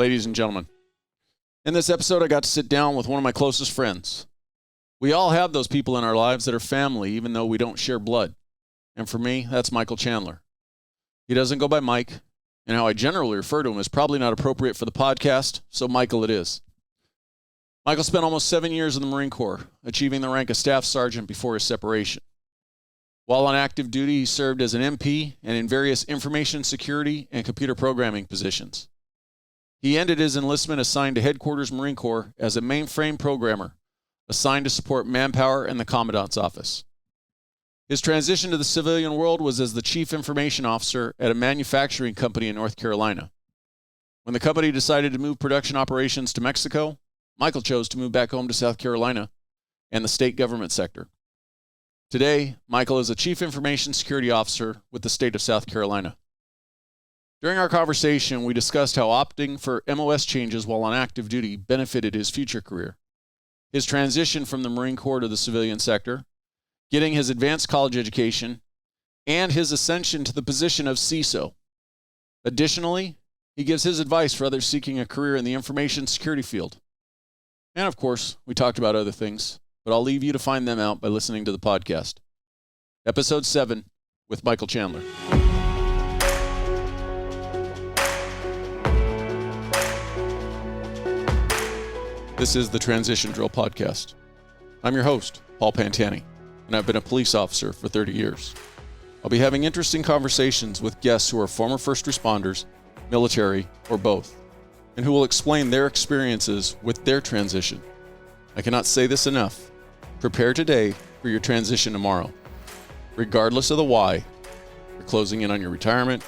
ladies and gentlemen. In this episode, I got to sit down with one of my closest friends. We all have those people in our lives that are family, even though we don't share blood. And for me, that's Michael Chandler. He doesn't go by Mike, and how I generally refer to him is probably not appropriate for the podcast, so Michael it is. Michael spent almost 7 years in the Marine Corps, achieving the rank of Staff Sergeant before his separation. While on active duty, he served as an MP and in various information security and computer programming positions. He ended his enlistment assigned to Headquarters Marine Corps as a mainframe programmer, assigned to support Manpower and the Commandant's office. His transition to the civilian world was as the Chief Information Officer at a manufacturing company in North Carolina. When the company decided to move production operations to Mexico, Michael chose to move back home to South Carolina and the state government sector. Today, Michael is a Chief Information Security Officer with the state of South Carolina. During our conversation, we discussed how opting for MOS changes while on active duty benefited his future career, his transition from the Marine Corps to the civilian sector, getting his advanced college education, and his ascension to the position of CISO. Additionally, he gives his advice for others seeking a career in the information security field. And of course, we talked about other things, but I'll leave you to find them out by listening to the podcast. Episode 7 with Michael Chandler. This is the Transition Drill Podcast. I'm your host, Paul Pantani, and I've been a police officer for 30 years. I'll be having interesting conversations with guests who are former first responders, military, or both, and who will explain their experiences with their transition. I cannot say this enough. Prepare today for your transition tomorrow. Regardless of the why, you're closing in on your retirement,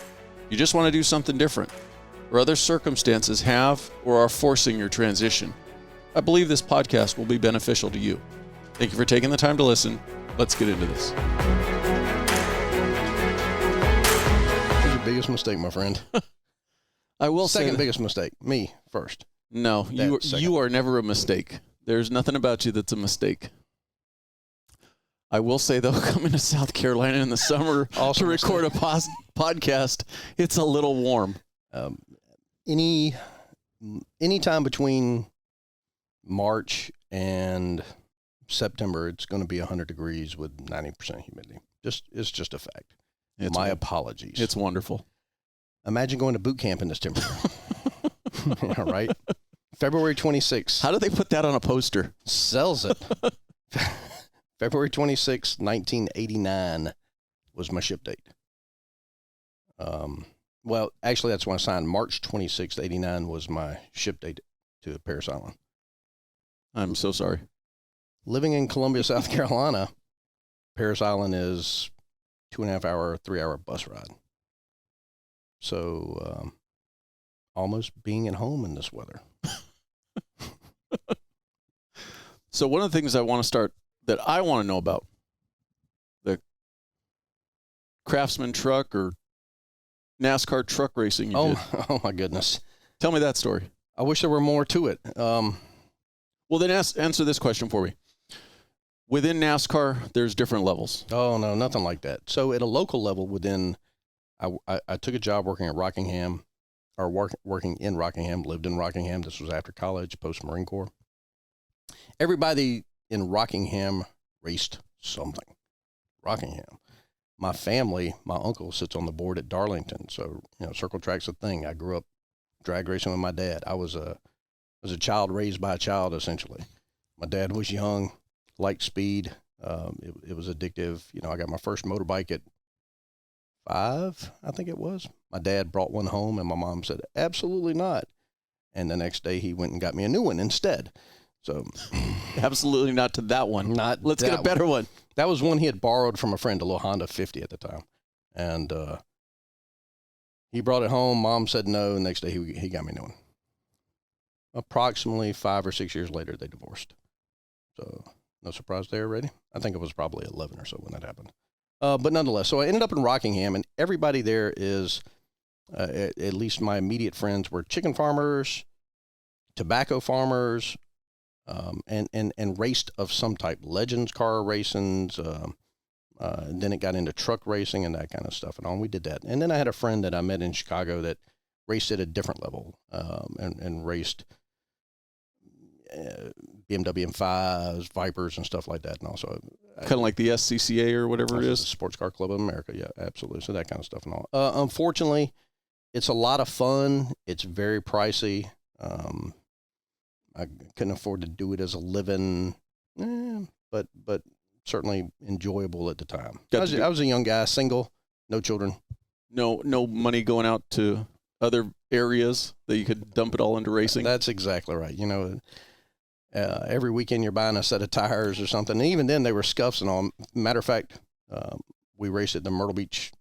you just want to do something different, or other circumstances have or are forcing your transition. I believe this podcast will be beneficial to you. Thank you for taking the time to listen. Let's get into this. What's your biggest mistake, my friend? I will say second biggest mistake. Me first. No, you are never a mistake. There's nothing about you that's a mistake. I will say, though, coming to South Carolina in the summer to record a podcast, it's a little warm. Any time between March and September, it's going to be 100 degrees with 90% humidity. It's just a fact. My apologies. It's wonderful. Imagine going to boot camp in this temperature. Yeah, right? February 26th. How do they put that on a poster? Sells it. February 26, 1989 was my ship date. Well, actually, that's when I signed. March 26, 89 was my ship date to Parris Island. I'm so sorry. Living in Columbia, South Carolina, Parris Island is 2.5 hour, 3 hour bus ride. So, almost being at home in this weather. So one of the things I want to know about, the Craftsman truck or NASCAR truck racing you did. Oh my goodness. Tell me that story. I wish there were more to it. Well, then answer this question for me. Within NASCAR, there's different levels. Oh, no, nothing like that. So at a local level I took a job working at Rockingham, or working in Rockingham, lived in Rockingham. This was after college, post-Marine Corps. Everybody in Rockingham raced something. Rockingham. My family, my uncle sits on the board at Darlington. So, circle track's a thing. I grew up drag racing with my dad. I was a child raised by a child, essentially. My dad was young, liked speed. It was addictive. I got my first motorbike at 5, I think it was. My dad brought one home, and my mom said, absolutely not. And the next day, he went and got me a new one instead. So, absolutely not to that one. Let's get a better one. That was one he had borrowed from a friend, a little Honda 50 at the time. And he brought it home. Mom said no. The next day, he got me a new one. Approximately 5 or 6 years later, they divorced. So, no surprise there, ready? I think it was probably 11 or so when that happened. But nonetheless, so I ended up in Rockingham, and everybody there is, at least my immediate friends, were chicken farmers, tobacco farmers, and raced of some type. Legends car racings, then it got into truck racing and that kind of stuff and all. And we did that. And then I had a friend that I met in Chicago that raced at a different level, and raced BMW M5s, Vipers, and stuff like that. And also Kind of like the SCCA or whatever it is. The Sports Car Club of America. Yeah, absolutely. So that kind of stuff and all. Unfortunately, it's a lot of fun. It's very pricey. I couldn't afford to do it as a living, but certainly enjoyable at the time. I was a young guy, single, no children. No money going out to other areas that you could dump it all into racing. That's exactly right. You know, every weekend you're buying a set of tires or something. And even then they were scuffs and all. Matter of fact, we raced at the Myrtle Beach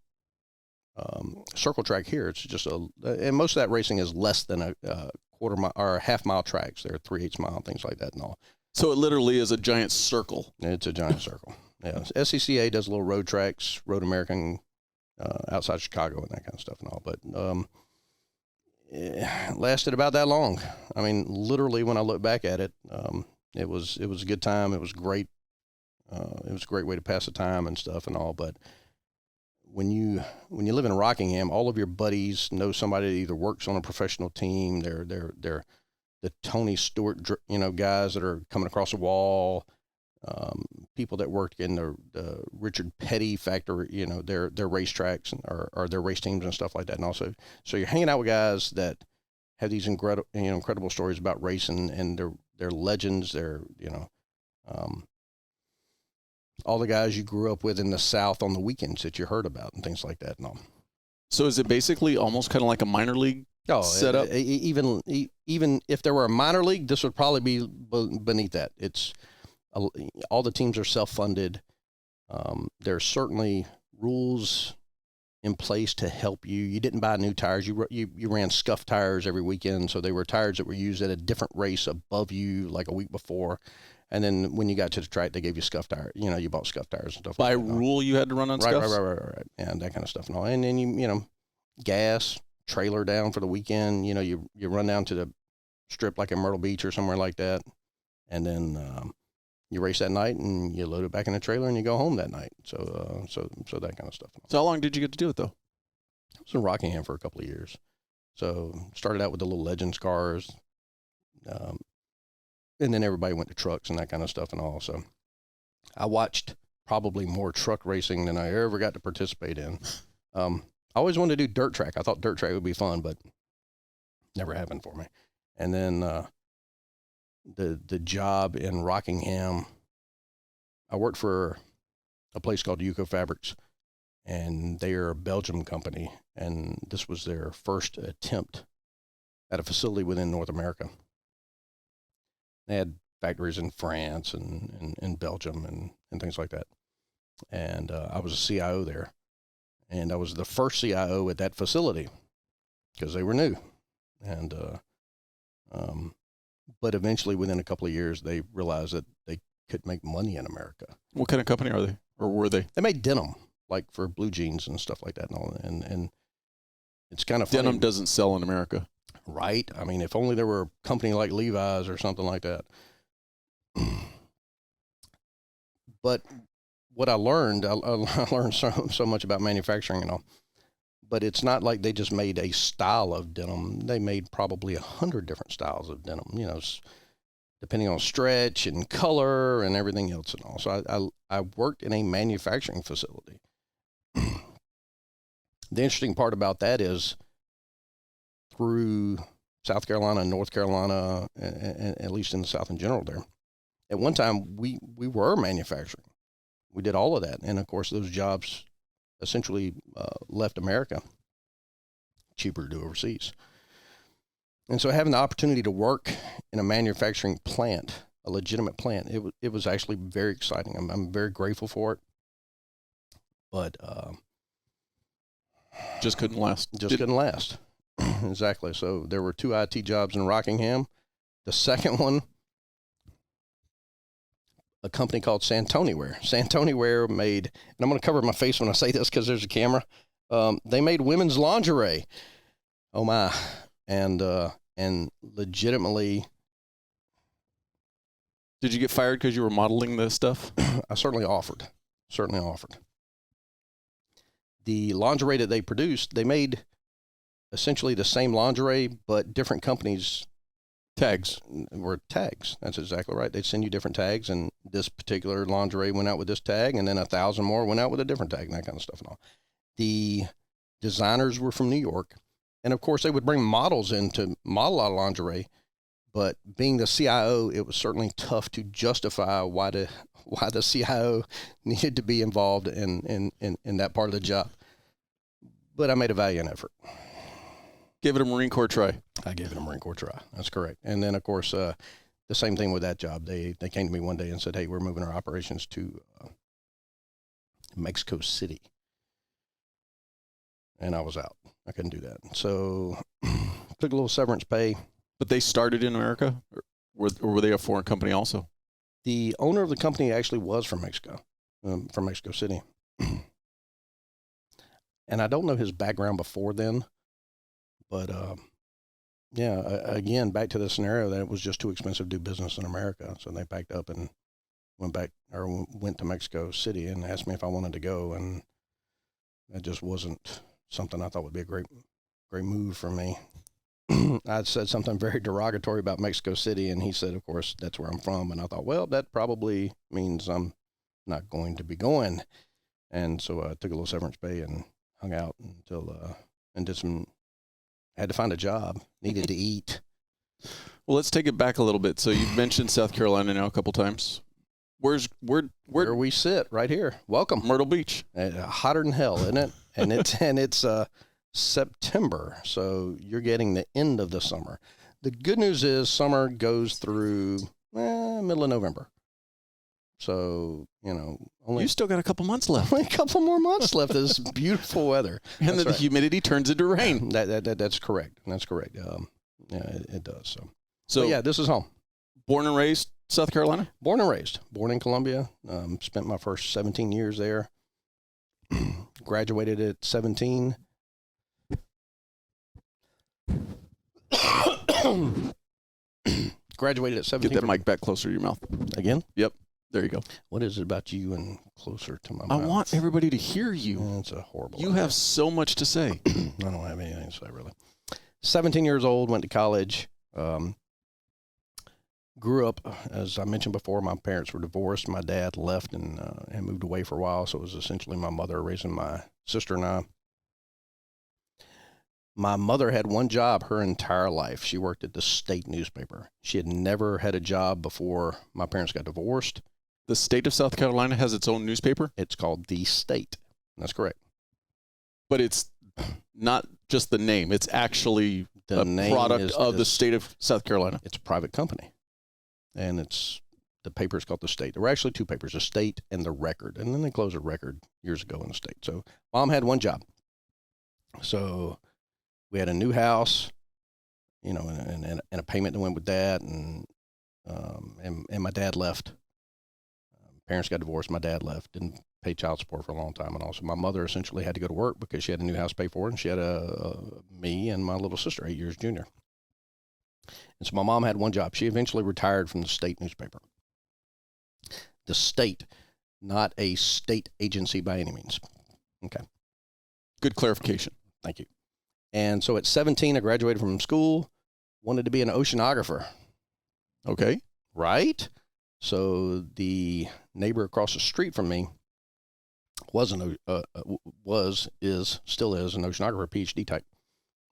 circle track here. It's just and most of that racing is less than a quarter mile or half mile tracks. They're 3/8 mile, things like that and all. So it literally is a giant circle. It's a giant circle. Yeah. SCCA does little road tracks, Road American, outside Chicago and that kind of stuff and all. But it lasted about that long. I mean, literally, when I look back at it, it was a good time. It was great. It was a great way to pass the time and stuff and all. But when you live in Rockingham, all of your buddies know somebody that either works on a professional team. They're the Tony Stewart, guys that are coming across the wall. People that worked in the Richard Petty factory, their racetracks or their race teams and stuff like that. And also, so you're hanging out with guys that have these incredible stories about racing, and they're legends. They're, all the guys you grew up with in the South on the weekends that you heard about and things like that and all. So is it basically almost kind of like a minor league setup? Even if there were a minor league, this would probably be beneath that. It's all the teams are self-funded. There's certainly rules in place to help you. You didn't buy new tires. You ran scuff tires every weekend, so they were tires that were used at a different race above you, like a week before. And then when you got to the track, they gave you scuff tires. You bought scuff tires and stuff. By rule, you had to run on scuffs? Right. And that kind of stuff and all. And then you gas, trailer down for the weekend. You run down to the strip like in Myrtle Beach or somewhere like that. And then you race that night and you load it back in the trailer and you go home that night. So that kind of stuff. So how long did you get to do it though? I was in Rockingham for a couple of years. So started out with the little Legends cars. And then everybody went to trucks and that kind of stuff and all. So I watched probably more truck racing than I ever got to participate in. I always wanted to do dirt track. I thought dirt track would be fun, but never happened for me. And then the job in Rockingham, I worked for a place called Utica Fabrics, and they are a Belgium company, and this was their first attempt at a facility within North America. They had factories in France and in Belgium and things like that. And I was a CIO there. And I was the first CIO at that facility because they were new. And but eventually, within a couple of years, they realized that they could make money in America. What kind of company are they, or were they? They made denim, like for blue jeans and stuff like that. And it's kind of funny. Denim doesn't sell in America. Right. I mean, if only there were a company like Levi's or something like that. But what I learned so much about manufacturing and all, but it's not like they just made a style of denim. They made probably 100 different styles of denim, depending on stretch and color and everything else and all. So I worked in a manufacturing facility. The interesting part about that is, through South Carolina and North Carolina, and at least in the South in general there, at one time we were manufacturing. We did all of that. And of course, those jobs essentially left America, cheaper to do overseas. And so having the opportunity to work in a manufacturing plant, a legitimate plant, it was actually very exciting. I'm very grateful for it. But just couldn't last. Couldn't last. Exactly. So there were 2 IT jobs in Rockingham. The second one, a company called Santoniware. Santoniware made, and I'm going to cover my face when I say this because there's a camera. They made women's lingerie. Oh my. And legitimately. Did you get fired because you were modeling this stuff? I certainly offered. The lingerie that they produced, they made essentially the same lingerie, but different companies Tags. were tags. That's exactly right. They'd send you different tags, and this particular lingerie went out with this tag, and then 1,000 more went out with a different tag, and that kind of stuff and all. The designers were from New York, and of course they would bring models in to model our lingerie. But being the CIO, it was certainly tough to justify why the CIO needed to be involved in that part of the job. But I made a valiant effort. Give it a Marine Corps try. I gave it a Marine Corps try. That's correct. And then, of course, the same thing with that job. They came to me one day and said, hey, we're moving our operations to Mexico City. And I was out. I couldn't do that. So took a little severance pay. But they started in America? Or were they a foreign company also? The owner of the company actually was from Mexico City. And I don't know his background before then. But, yeah, again, back to the scenario that it was just too expensive to do business in America. So they packed up and went to Mexico City and asked me if I wanted to go. And that just wasn't something I thought would be a great move for me. I'd said something very derogatory about Mexico City, and he said, of course, that's where I'm from. And I thought, well, that probably means I'm not going to be going. And so I took a little severance pay and hung out until, and had to find a job, needed to eat. Well, let's take it back a little bit. So you've mentioned South Carolina now a couple times. Where we sit right here. Welcome. Myrtle Beach. Hotter than hell, isn't it? And it's September, so you're getting the end of the summer. The good news is summer goes through middle of November. So, you still got a couple months left. Only a couple more months left of this beautiful weather. And then the humidity turns into rain. That's correct. That's correct. Yeah, it does. So yeah, this is home. Born and raised South Carolina? Born and raised. Born in Columbia. Spent my first 17 years there. Graduated at 17. Graduated at 17. Get that mic back closer to your mouth. Again? Yep. There you go. What is it about you and closer to my I mouth? want everybody to hear you. It's a horrible You have so much to say. I don't have anything to say, really. 17 years old, went to college. Grew up, as I mentioned before, my parents were divorced. My dad left and moved away for a while, so it was essentially my mother raising my sister and I. My mother had one job her entire life. She worked at the state newspaper. She had never had a job before my parents got divorced. The state of South Carolina has its own newspaper? It's called The State. That's correct. But it's not just the name. It's actually a product of the state of South Carolina. It's a private company. And the paper is called The State. There were actually two papers, The State and The Record. And then they closed The Record years ago in the state. So Mom had one job. So we had a new house, and a payment that went with that. And my dad left. Parents got divorced. My dad left. Didn't pay child support for a long time. And also my mother essentially had to go to work because she had a new house to pay for. And she had me and my little sister, 8 years junior. And so my mom had one job. She eventually retired from the state newspaper. The State, not a state agency by any means. Okay. Good clarification. Thank you. And so at 17, I graduated from school, wanted to be an oceanographer. Okay. Right? So the neighbor across the street from me still is an oceanographer, PhD type.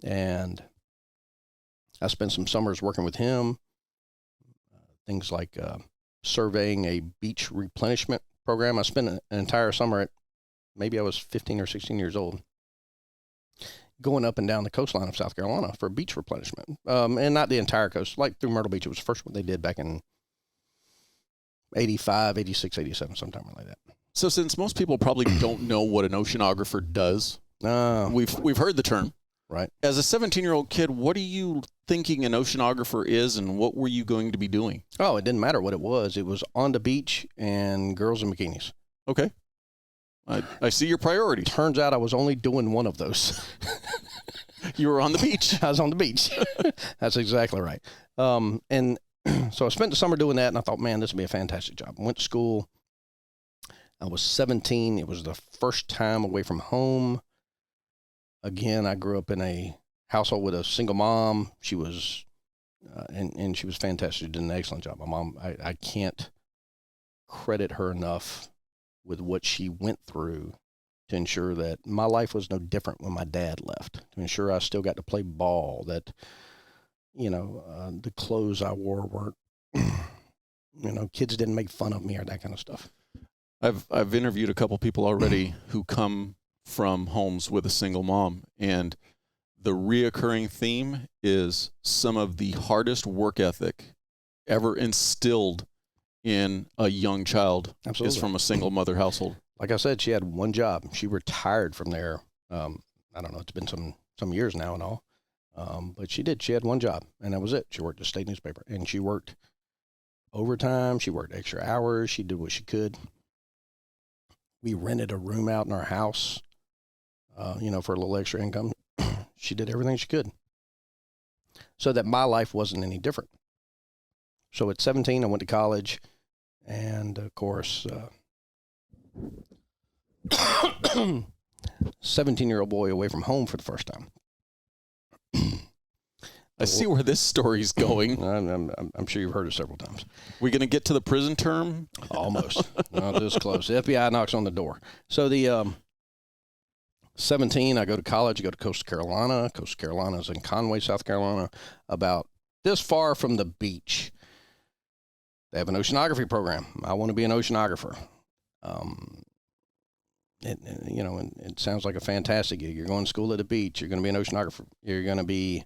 And I spent some summers working with him, things like surveying a beach replenishment program. I spent an entire summer maybe I was 15 or 16 years old, going up and down the coastline of South Carolina for beach replenishment. And not the entire coast, like through Myrtle Beach. It was the first one they did back in 85, 86, 87, sometime like that. So since most people probably don't know what an oceanographer does, we've heard the term. Right. As a 17-year-old kid, what are you thinking an oceanographer is, and what were you going to be doing? Oh, it didn't matter what it was. It was on the beach and girls in bikinis. Okay. I see your priorities. Turns out I was only doing one of those. You were on the beach. I was on the beach. That's exactly right. And so I spent the summer doing that, and I thought, man, this would be a fantastic job. I went to school. I was 17. It was the first time away from home. Again, I grew up in a household with a single mom. She was, and she was fantastic. She did an excellent job. My mom, I can't credit her enough with what she went through to ensure that my life was no different when my dad left, to ensure I still got to play ball, that, the clothes I wore weren't, kids didn't make fun of me or that kind of stuff. I've interviewed a couple people already who come from homes with a single mom, and the reoccurring theme is some of the hardest work ethic ever instilled in a young child Absolutely. is from a single mother household. Like I said, she had one job. She retired from there. I don't know. It's been some years now and all. But she did. She had one job, and that was it. She worked at a state newspaper, and she worked overtime. She worked extra hours. She did what she could. We rented a room out in our house, for a little extra income. She did everything she could so that my life wasn't any different. So at 17, I went to college, and of course, 17-year-old boy away from home for the first time. I see where this story's going. I'm sure you've heard it several times. We going to get to the prison term? Almost. Not this close. The FBI knocks on the door. So the 17, I go to college. I go to Coastal Carolina. Coastal Carolina is in Conway, South Carolina, about this far from the beach. They have an oceanography program. I want to be an oceanographer. It sounds like a fantastic gig. You're going to school at the beach. You're going to be an oceanographer. You're going to be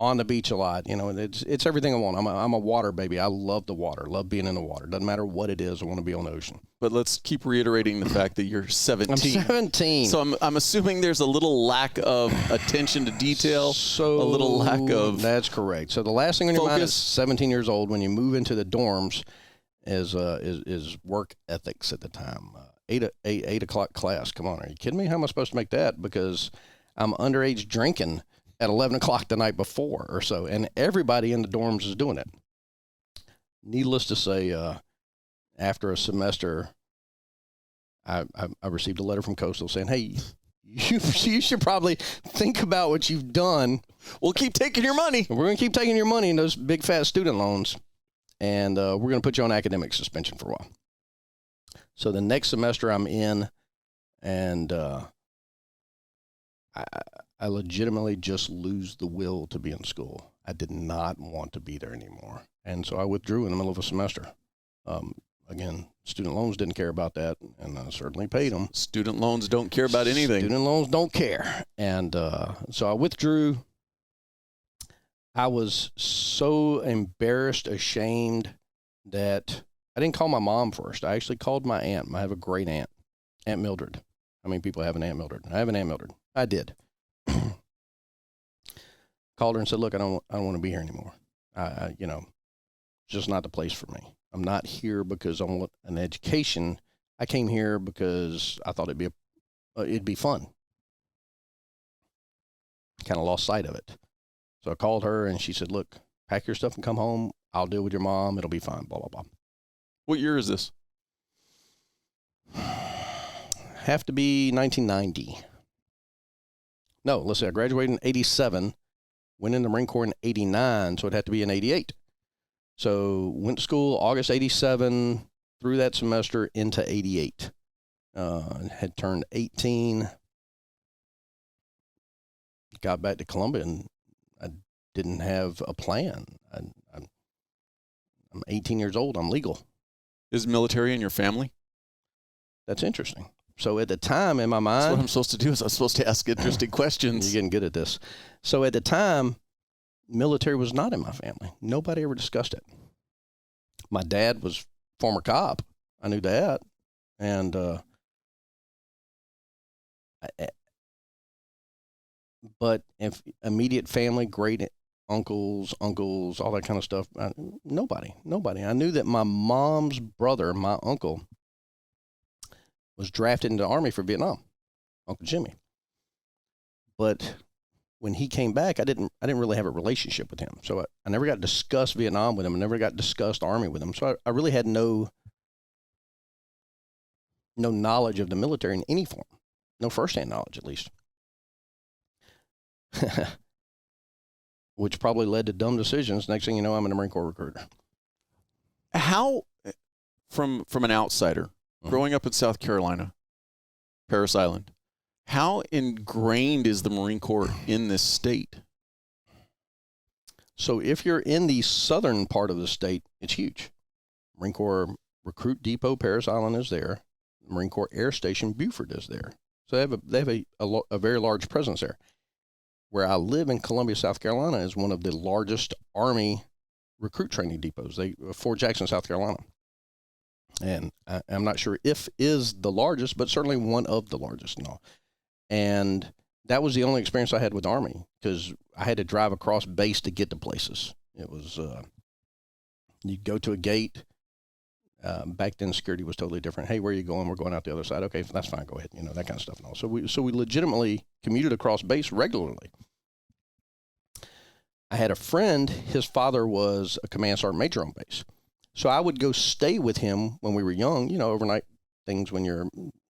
on the beach a lot. It's everything I want. I'm a water baby. I love the water. Love being in the water. Doesn't matter what it is. I want to be on the ocean. But let's keep reiterating the fact that you're 17. I'm 17. So I'm assuming there's a little lack of attention to detail. A little lack of. That's correct. So the last thing on your mind is 17 years old when you move into the dorms is work ethics at the time. 8 o'clock class. Come on, are you kidding me? How am I supposed to make that? Because I'm underage drinking at 11 o'clock the night before or so, and everybody in the dorms is doing it. Needless to say, after a semester, I received a letter from Coastal saying, hey, you should probably think about what you've done. We'll keep taking your money. We're going to keep taking your money in those big, fat student loans, and we're going to put you on academic suspension for a while. So the next semester I'm in, and I legitimately just lose the will to be in school. I did not want to be there anymore. And so I withdrew in the middle of a semester. Again, student loans didn't care about that, and I certainly paid them. Student loans don't care about anything. Student loans don't care. And so I withdrew. I was so embarrassed, ashamed that I didn't call my mom first. I actually called my aunt. I have a great aunt, Aunt Mildred. How many people have an Aunt Mildred? I have an Aunt Mildred. I did. Called her and said, look, I don't want to be here anymore. It's just not the place for me. I'm not here because I want an education. I came here because I thought it'd be fun. Kind of lost sight of it. So I called her and she said, look, pack your stuff and come home. I'll deal with your mom. It'll be fine, blah, blah, blah. What year is this? Have to be 1990. No, let's see. I graduated in 87, went in the Marine Corps in 89, so it had to be in 88. So went to school August 87, through that semester into 88. Had turned 18, got back to Columbia, and I didn't have a plan. I'm 18 years old. I'm legal. Is military in your family? That's interesting. So at the time, in my mind... That's what I'm supposed to do, is I'm supposed to ask interesting questions. You're getting good at this. So at the time, military was not in my family. Nobody ever discussed it. My dad was former cop. I knew that. And but if immediate family, great uncles, all that kind of stuff, nobody. I knew that my mom's brother, my uncle, was drafted into the Army for Vietnam, Uncle Jimmy. But when he came back, I didn't really have a relationship with him. So I never got to discuss Vietnam with him. I never got to discuss Army with him. So I really had no knowledge of the military in any form. No firsthand knowledge, at least. which probably led to dumb decisions. Next thing you know, I'm a Marine Corps recruiter. How, from an outsider, growing up in South Carolina, Parris Island, how ingrained is the Marine Corps in this state? So if you're in the southern part of the state, it's huge. Marine Corps Recruit Depot, Parris Island is there. Marine Corps Air Station, Beaufort is there. So they have a very large presence there. Where I live in Columbia, South Carolina, is one of the largest Army recruit training depots. Fort Jackson, South Carolina. And I'm not sure if is the largest, but certainly one of the largest and all. And that was the only experience I had with Army, because I had to drive across base to get to places. It was, you'd go to a gate. Back then, security was totally different. Hey, where are you going? We're going out the other side. Okay, that's fine. Go ahead. You know, that kind of stuff and all. So we legitimately commuted across base regularly. I had a friend. His father was a command sergeant major on base. So I would go stay with him when we were young, you know, overnight things when you're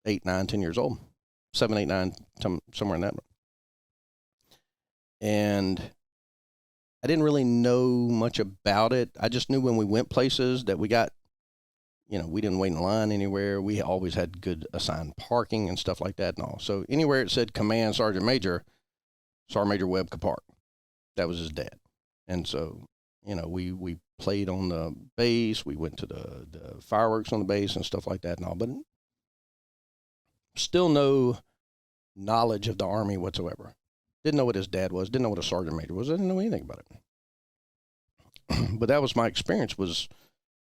8, 9, 10 years old, 7, 8, 9, somewhere in that. And I didn't really know much about it. I just knew when we went places that we got, you know, we didn't wait in line anywhere. We always had good assigned parking and stuff like that and all. So anywhere it said Command Sergeant Major Webb could park. That was his dad. And so, you know, we played on the base. We went to the fireworks on the base and stuff like that and all. But still no knowledge of the Army whatsoever. Didn't know what his dad was. Didn't know what a sergeant major was. I didn't know anything about it. But that was my experience, was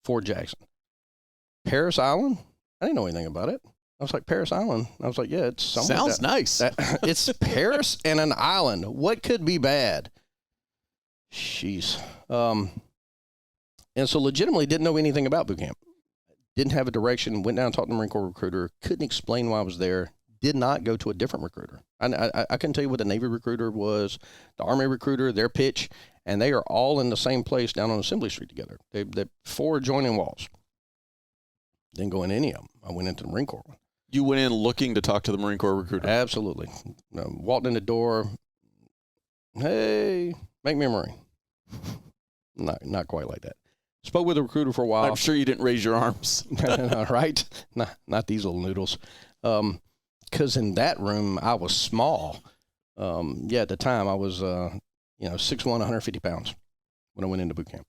Fort Jackson. Parris Island, I didn't know anything about it. I was like, Parris Island? I was like, yeah, it's somewhere. Sounds nice. It's Paris and an island. What could be bad? Jeez. And so legitimately didn't know anything about boot camp. Didn't have a direction. Went down and talked to the Marine Corps recruiter. Couldn't explain why I was there. Did not go to a different recruiter. I couldn't tell you what the Navy recruiter was, the Army recruiter, their pitch, and they are all in the same place down on Assembly Street together. They're 4 adjoining walls. Didn't go in any of them. I went into the Marine Corps one. You went in looking to talk to the Marine Corps recruiter? Absolutely. Walked in the door. Hey, make me a Marine. Not quite like that. Spoke with the recruiter for a while. I'm sure you didn't raise your arms. Right? Not these little noodles. Because in that room, I was small. At the time, I was 6'1", 150 pounds when I went into boot camp.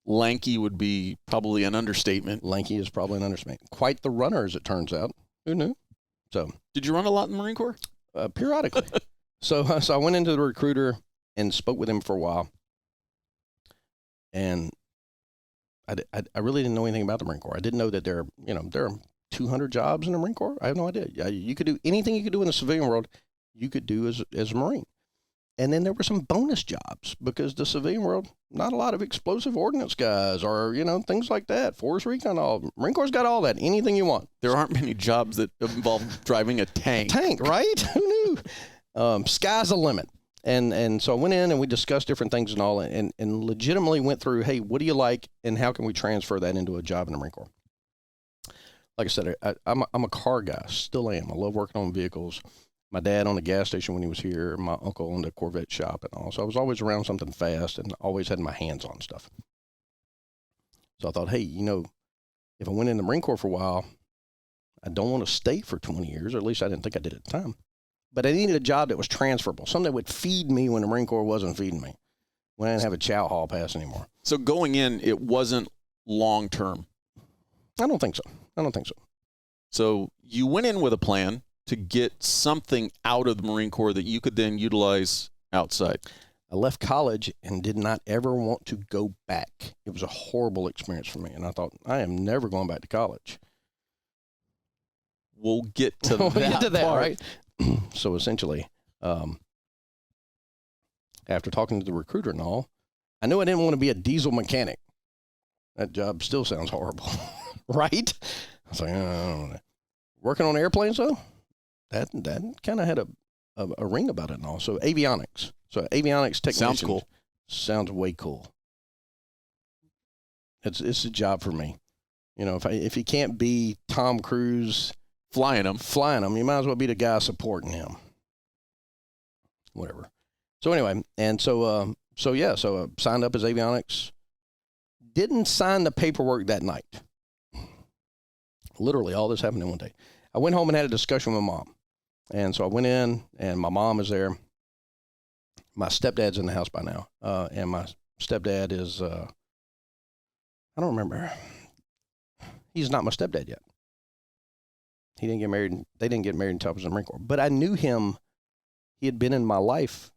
Lanky would be probably an understatement. Lanky is probably an understatement. Quite the runner, as it turns out. Who knew? So, did you run a lot in the Marine Corps? Periodically. So I went into the recruiter and spoke with him for a while. And I really didn't know anything about the Marine Corps. I didn't know that there are 200 jobs in the Marine Corps. I have no idea. You could do anything you could do in the civilian world, you could do as a Marine. And then there were some bonus jobs, because the civilian world, not a lot of explosive ordnance guys or, things like that. Force recon, all. Marine Corps got all that. Anything you want. There aren't many jobs that involve driving a tank. Tank, right? Who knew? Sky's the limit. And so I went in and we discussed different things and all, and legitimately went through, hey, what do you like and how can we transfer that into a job in the Marine Corps? Like I said, I'm a car guy, still am. I love working on vehicles. My dad owned a gas station when he was here. My uncle owned a Corvette shop and all. So I was always around something fast and always had my hands on stuff. So I thought, hey, if I went in the Marine Corps for a while, I don't want to stay for 20 years, or at least I didn't think I did at the time. But I needed a job that was transferable, something that would feed me when the Marine Corps wasn't feeding me, when I didn't have a chow hall pass anymore. So going in, it wasn't long term. I don't think so. So you went in with a plan to get something out of the Marine Corps that you could then utilize outside. I left college and did not ever want to go back. It was a horrible experience for me. And I thought, I am never going back to college. We'll get to that part. Right? So essentially, after talking to the recruiter and all, I knew I didn't want to be a diesel mechanic. That job still sounds horrible, right? I was like, I don't know. Working on airplanes, though, that kind of had a ring about it and all. So avionics. So avionics technician. Sounds cool. Sounds way cool. It's a job for me. If you can't be Tom Cruise flying them, you might as well be the guy supporting him. Whatever. So anyway, and so signed up as avionics. Didn't sign the paperwork that night. Literally, all this happened in one day. I went home and had a discussion with my mom. And so I went in, and my mom is there. My stepdad's in the house by now. And my stepdad is, I don't remember. He's not my stepdad yet. He didn't get married. They didn't get married until I was in the Marine Corps. But I knew him. He had been in my life.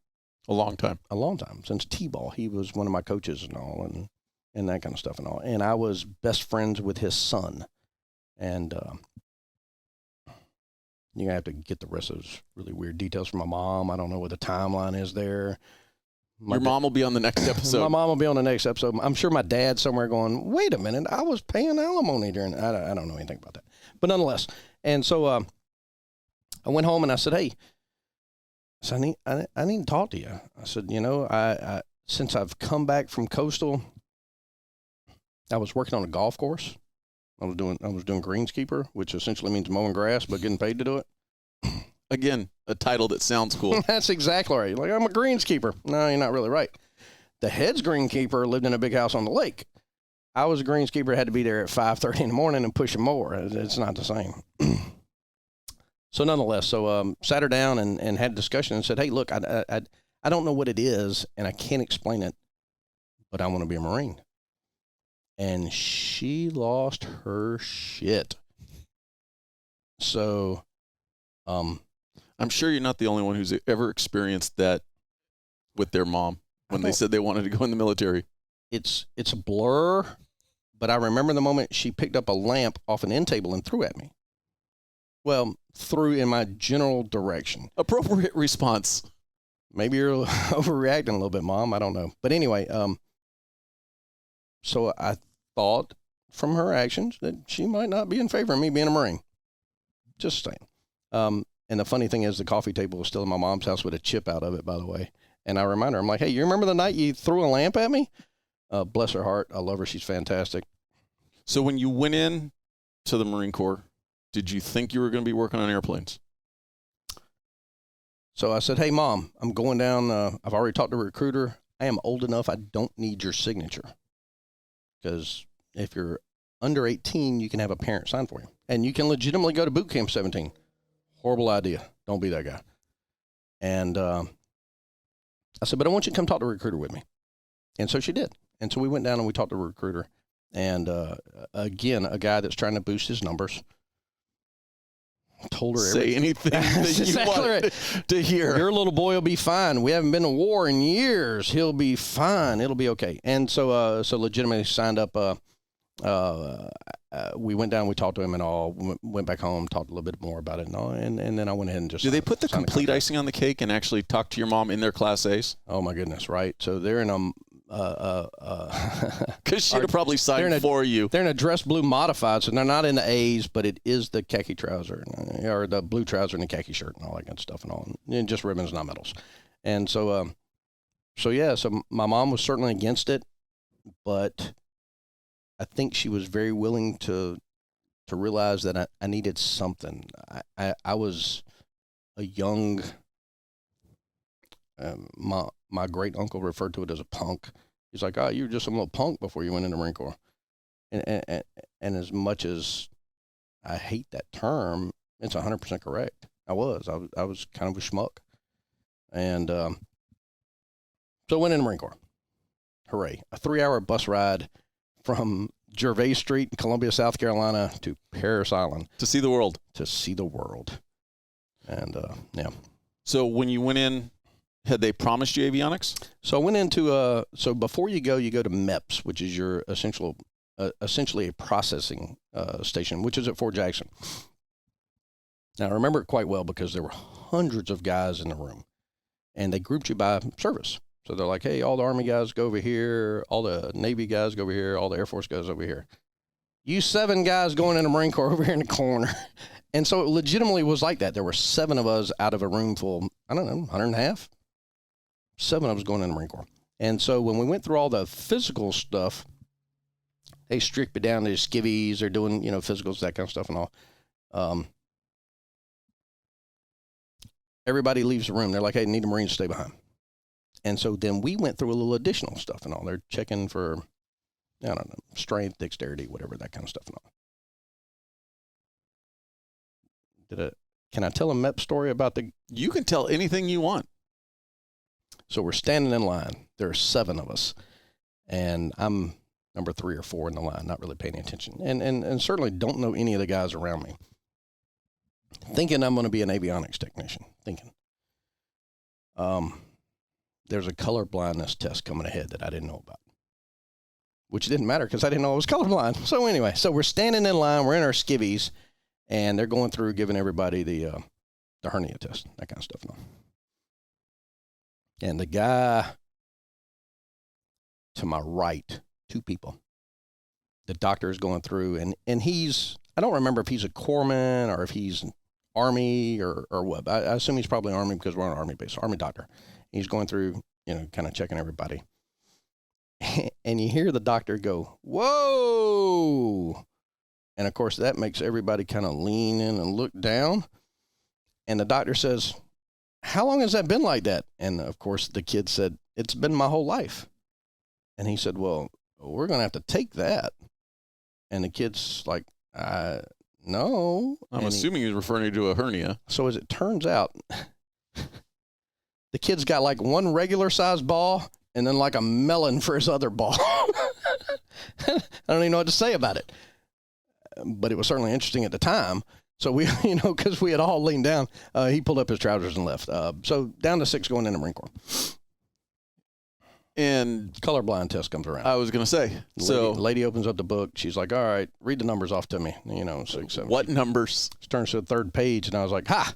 A long time. A long time, since T-ball. He was one of my coaches and all, and that kind of stuff and all. And I was best friends with his son. And you're going to have to get the rest of those really weird details from my mom. I don't know what the timeline is there. Your mom will be on the next episode. My mom will be on the next episode. I'm sure my dad's somewhere going, wait a minute, I was paying alimony during, I don't know anything about that. But nonetheless. And so I went home and I said, hey, I need to talk to you. I said, I since I've come back from Coastal, I was working on a golf course. I was doing greenskeeper, which essentially means mowing grass, but getting paid to do it. Again, a title that sounds cool. That's exactly right. Like, I'm a greenskeeper. No, you're not really right. The head's greenkeeper lived in a big house on the lake. I was a greenskeeper, had to be there at 5:30 in the morning and push a mower. It's not the same. So nonetheless, sat her down and had a discussion and said, hey, look, I don't know what it is, and I can't explain it, but I want to be a Marine. And she lost her shit. So, I'm sure you're not the only one who's ever experienced that with their mom when they said they wanted to go in the military. It's a blur, but I remember the moment she picked up a lamp off an end table and threw at me. Well, threw in my general direction. Appropriate response. Maybe you're overreacting a little bit, Mom. I don't know. But anyway, so I thought from her actions that she might not be in favor of me being a Marine. Just saying. And the funny thing is the coffee table was still in my mom's house with a chip out of it, by the way. And I remind her, I'm like, hey, you remember the night you threw a lamp at me? Bless her heart. I love her. She's fantastic. So when you went in to the Marine Corps, did you think you were going to be working on airplanes? So I said, hey, Mom, I'm going down. I've already talked to a recruiter. I am old enough. I don't need your signature. Because if you're under 18, you can have a parent sign for you. And you can legitimately go to boot camp 17. Horrible idea. Don't be that guy. And I said, but I want you to come talk to a recruiter with me. And so she did. And so we went down and we talked to a recruiter. And again, a guy that's trying to boost his numbers. Told her say anything that you want to hear. Your little boy will be fine. We haven't been to war in years. He'll be fine. It'll be okay. And so legitimately signed up. We went down, we talked to him and all, went back home, talked a little bit more about it and all, and then I went ahead and just. Do they put the complete icing on the cake and actually talk to your mom in their Class A's? Oh my goodness, right? So they're in because she'd have probably signed for you. They're in a dress blue modified, so they're not in the A's, but it is the khaki trouser or the blue trouser and the khaki shirt and all that good stuff and all, and just ribbons, not medals. And so my mom was certainly against it, but I think she was very willing to realize that I needed something. I was a young. My great uncle referred to it as a punk. He's like, oh, you were just some little punk before you went in the Marine Corps. And as much as I hate that term, it's 100% correct. I was kind of a schmuck. And so I went in the Marine Corps. Hooray. A 3-hour bus ride from Gervais Street in Columbia, South Carolina to Parris Island. To see the world. To see the world. And, yeah. So when you went in, had they promised you avionics? So I went into so before you go to MEPS, which is your essentially a processing station, which is at Fort Jackson. Now I remember it quite well because there were hundreds of guys in the room, and they grouped you by service. So they're like, hey, all the Army guys go over here, all the Navy guys go over here, all the Air Force guys over here. You 7 guys going in the Marine Corps over here in the corner. And so it legitimately was like that. There were 7 of us out of a room full, I don't know, 150. 7 of us going in the Marine Corps. And so when we went through all the physical stuff, they stripped it down to skivvies. They're doing, physicals, that kind of stuff and all. Everybody leaves the room. They're like, hey, need the Marines to stay behind. And so then we went through a little additional stuff and all. They're checking for, I don't know, strength, dexterity, whatever, that kind of stuff and all. Can I tell a MEP story about the... You can tell anything you want. So we're standing in line. There are 7 of us. And I'm number 3 or 4 in the line, not really paying attention. And certainly don't know any of the guys around me. Thinking I'm going to be an avionics technician. Thinking. There's a color blindness test coming ahead that I didn't know about. Which didn't matter because I didn't know I was colorblind. So anyway, so we're standing in line. We're in our skivvies. And they're going through giving everybody the hernia test, that kind of stuff. And the guy to my right, 2 people, the doctor is going through, and he's, I don't remember if he's a corpsman or if he's Army or what. I assume he's probably Army because we're on an Army base, Army doctor. He's going through, kind of checking everybody. And you hear the doctor go, "Whoa!" And, of course, that makes everybody kind of lean in and look down. And the doctor says, "How long has that been like that?" And, of course, the kid said, "It's been my whole life." And he said, "Well, we're going to have to take that." And the kid's like, no. I'm assuming he's referring to a hernia. So as it turns out, the kid's got like one regular-sized ball and then like a melon for his other ball. I don't even know what to say about it. But it was certainly interesting at the time. So we, because we had all leaned down, he pulled up his trousers and left. So down to 6 going in the Marine Corps. And colorblind test comes around. I was going to say, the lady opens up the book. She's like, "All right, read the numbers off to me." 6, 7. What numbers? She turns to the 3rd page, and I was like, "Ha!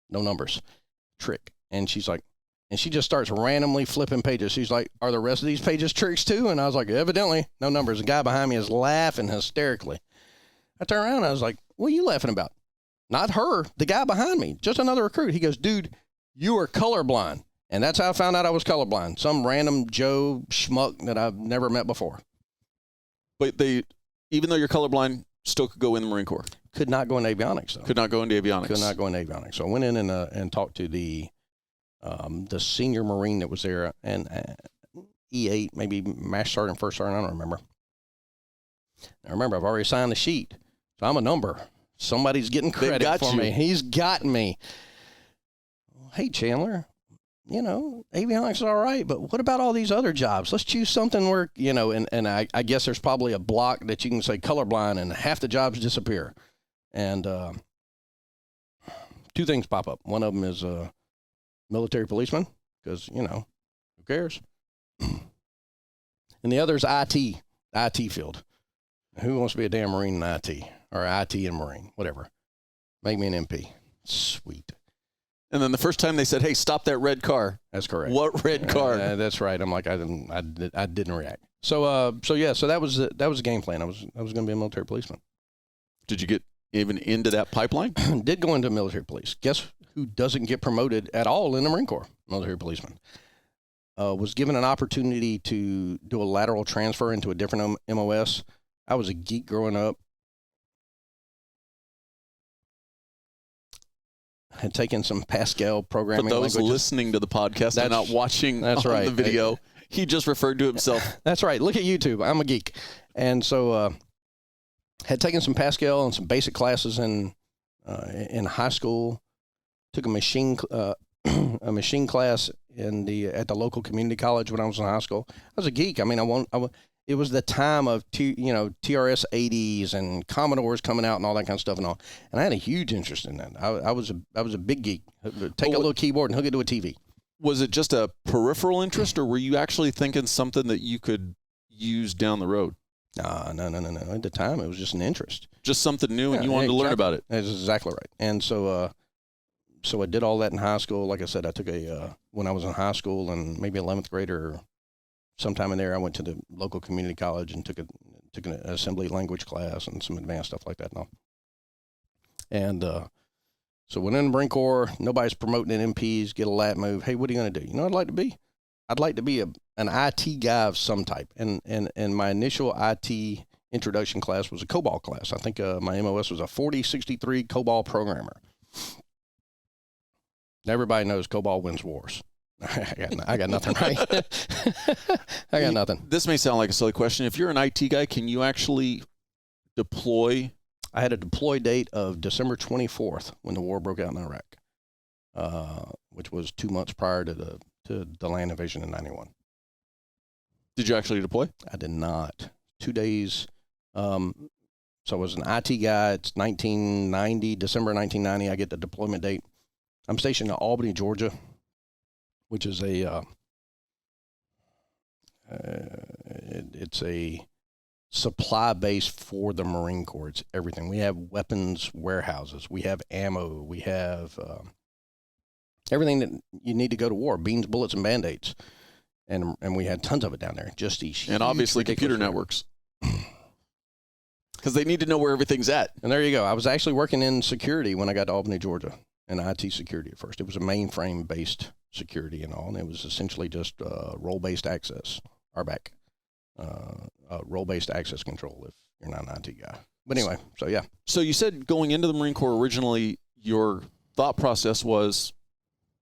No numbers. Trick." And she's like, and she just starts randomly flipping pages. She's like, "Are the rest of these pages tricks too?" And I was like, "Evidently, no numbers." The guy behind me is laughing hysterically. I turn around and I was like, "What are you laughing about?" Not her, the guy behind me, just another recruit. He goes, "Dude, you are colorblind." And that's how I found out I was colorblind. Some random Joe schmuck that I've never met before. But even though you're colorblind, still could go in the Marine Corps. Could not go into avionics, though. Could not go into avionics. Could not go into avionics. So I went in and talked to the senior Marine that was there, and E8, maybe Master Sergeant, First Sergeant, I don't remember. Now remember, I've already signed the sheet, so I'm a number. Somebody's getting credit for me. He's got me. "Hey, Chandler, avionics is all right, but what about all these other jobs? Let's choose something where, and I guess there's probably a block that you can say colorblind and half the jobs disappear." And 2 things pop up. One of them is military policeman, because, who cares? And the other is IT field. Who wants to be a damn Marine in IT, or IT and Marine, whatever. Make me an MP. Sweet. And then the first time they said, "Hey, stop that red car." That's correct. What red car? That's right. I'm like, I didn't react. So that was the game plan. I was going to be a military policeman. Did you get even into that pipeline? Did go into military police. Guess who doesn't get promoted at all in the Marine Corps? Military policeman. Was given an opportunity to do a lateral transfer into a different MOS. I was a geek growing up. Had taken some Pascal programming languages. For those listening to the podcast and not watching the video, he just referred to himself. That's right. Look at YouTube. I'm a geek. And so had taken some Pascal and some basic classes in high school. Took a machine class at the local community college when I was in high school. I was a geek. I mean, it was the time of TRS 80s and Commodores coming out and all that kind of stuff and all. And I had a huge interest in that. I was a big geek. Take a little keyboard and hook it to a TV. Was it just a peripheral interest, or were you actually thinking something that you could use down the road? No. At the time, it was just an interest. Just something new, and you wanted to learn about it. That's exactly right. And so I did all that in high school. Like I said, I took when I was in high school and maybe 11th grade or sometime in there, I went to the local community college and took an assembly language class and some advanced stuff like that and all. And so went in the Marine Corps. Nobody's promoting an MPs, get a lat move. Hey, what are you going to do? You know what I'd like to be? I'd like to be an IT guy of some type. And my initial IT introduction class was a COBOL class. I think my MOS was a 4063 COBOL programmer. Everybody knows COBOL wins wars. I got nothing, right? I got nothing. This may sound like a silly question. If you're an IT guy, can you actually deploy? I had a deploy date of December 24th when the war broke out in Iraq, which was 2 months prior to the land invasion in 91. Did you actually deploy? I did not. 2 days. So I was an IT guy. It's 1990, December 1990. I get the deployment date. I'm stationed in Albany, Georgia, which is it's a supply base for the Marine Corps. It's everything. We have weapons warehouses. We have ammo. We have everything that you need to go to war: beans, bullets, and band-aids. And we had tons of it down there. Just these and obviously computer networks, because they need to know where everything's at. And there you go. I was actually working in security when I got to Albany, Georgia, in IT security at first. It was a mainframe-based security and all, and it was essentially just role-based access, RBAC, role-based access control if you're not an IT guy. But anyway, so yeah. So you said going into the Marine Corps originally, your thought process was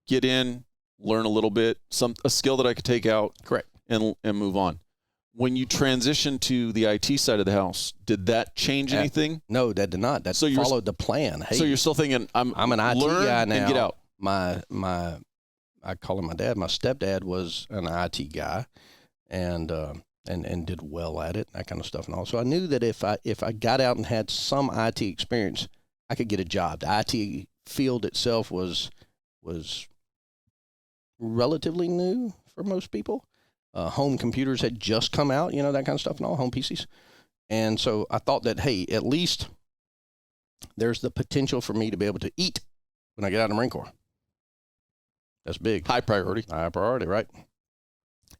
get in, learn a little bit, a skill that I could take out, correct, and move on. When you transitioned to the IT side of the house, did that change anything? No, that did not. That followed the plan. Hey, so you're still thinking, I'm an IT guy now. And get out. I call him my dad. My stepdad was an IT guy, and did well at it, that kind of stuff and all. So I knew that if I got out and had some IT experience, I could get a job. The IT field itself was relatively new for most people. Home computers had just come out, that kind of stuff and all, home PCs. And so I thought that, hey, at least there's the potential for me to be able to eat when I get out of the Marine Corps. That's big. High priority. High priority, right?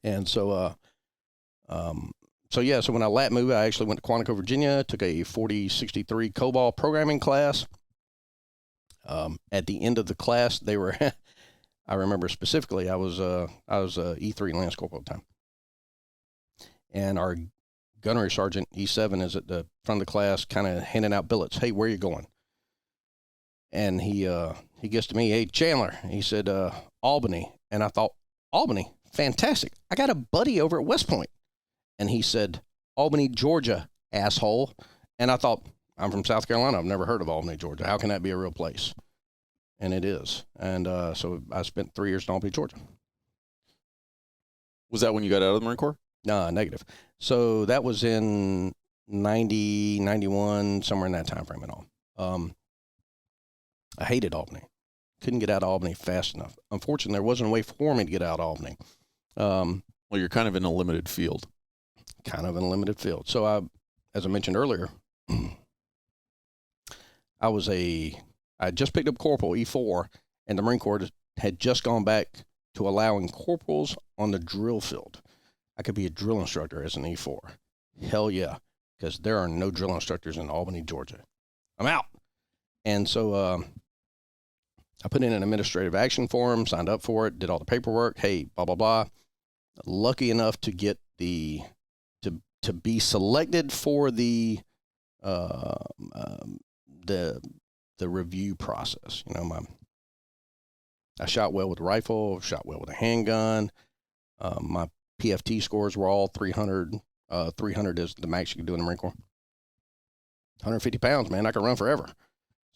And so, so when I lat moved, I actually went to Quantico, Virginia, took a 4063 COBOL programming class. At the end of the class, they were, I remember specifically, I was E3 Lance Corporal at the time. And our gunnery sergeant, E7, is at the front of the class kind of handing out billets. Hey, where are you going? And he gets to me, hey, Chandler. He said, Albany. And I thought, Albany? Fantastic. I got a buddy over at West Point. And he said, Albany, Georgia, asshole. And I thought, I'm from South Carolina. I've never heard of Albany, Georgia. How can that be a real place? And it is. And so I spent 3 years in Albany, Georgia. Was that when you got out of the Marine Corps? No, negative. So that was in 90, 91, somewhere in that time frame and all. I hated Albany. Couldn't get out of Albany fast enough. Unfortunately, there wasn't a way for me to get out of Albany. Well, you're kind of in a limited field. So as I mentioned earlier, I just picked up corporal E4, and the Marine Corps had just gone back to allowing corporals on the drill field. I could be a drill instructor as an E4. Hell yeah, because there are no drill instructors in Albany, Georgia. I'm out. And so I put in an administrative action form, signed up for it, did all the paperwork. Hey, blah, blah, blah. Lucky enough to get to be selected for the review process. I shot well with a rifle, shot well with a handgun. My PFT scores were all 300. 300 is the max you can do in the Marine Corps. 150 pounds, man. I could run forever.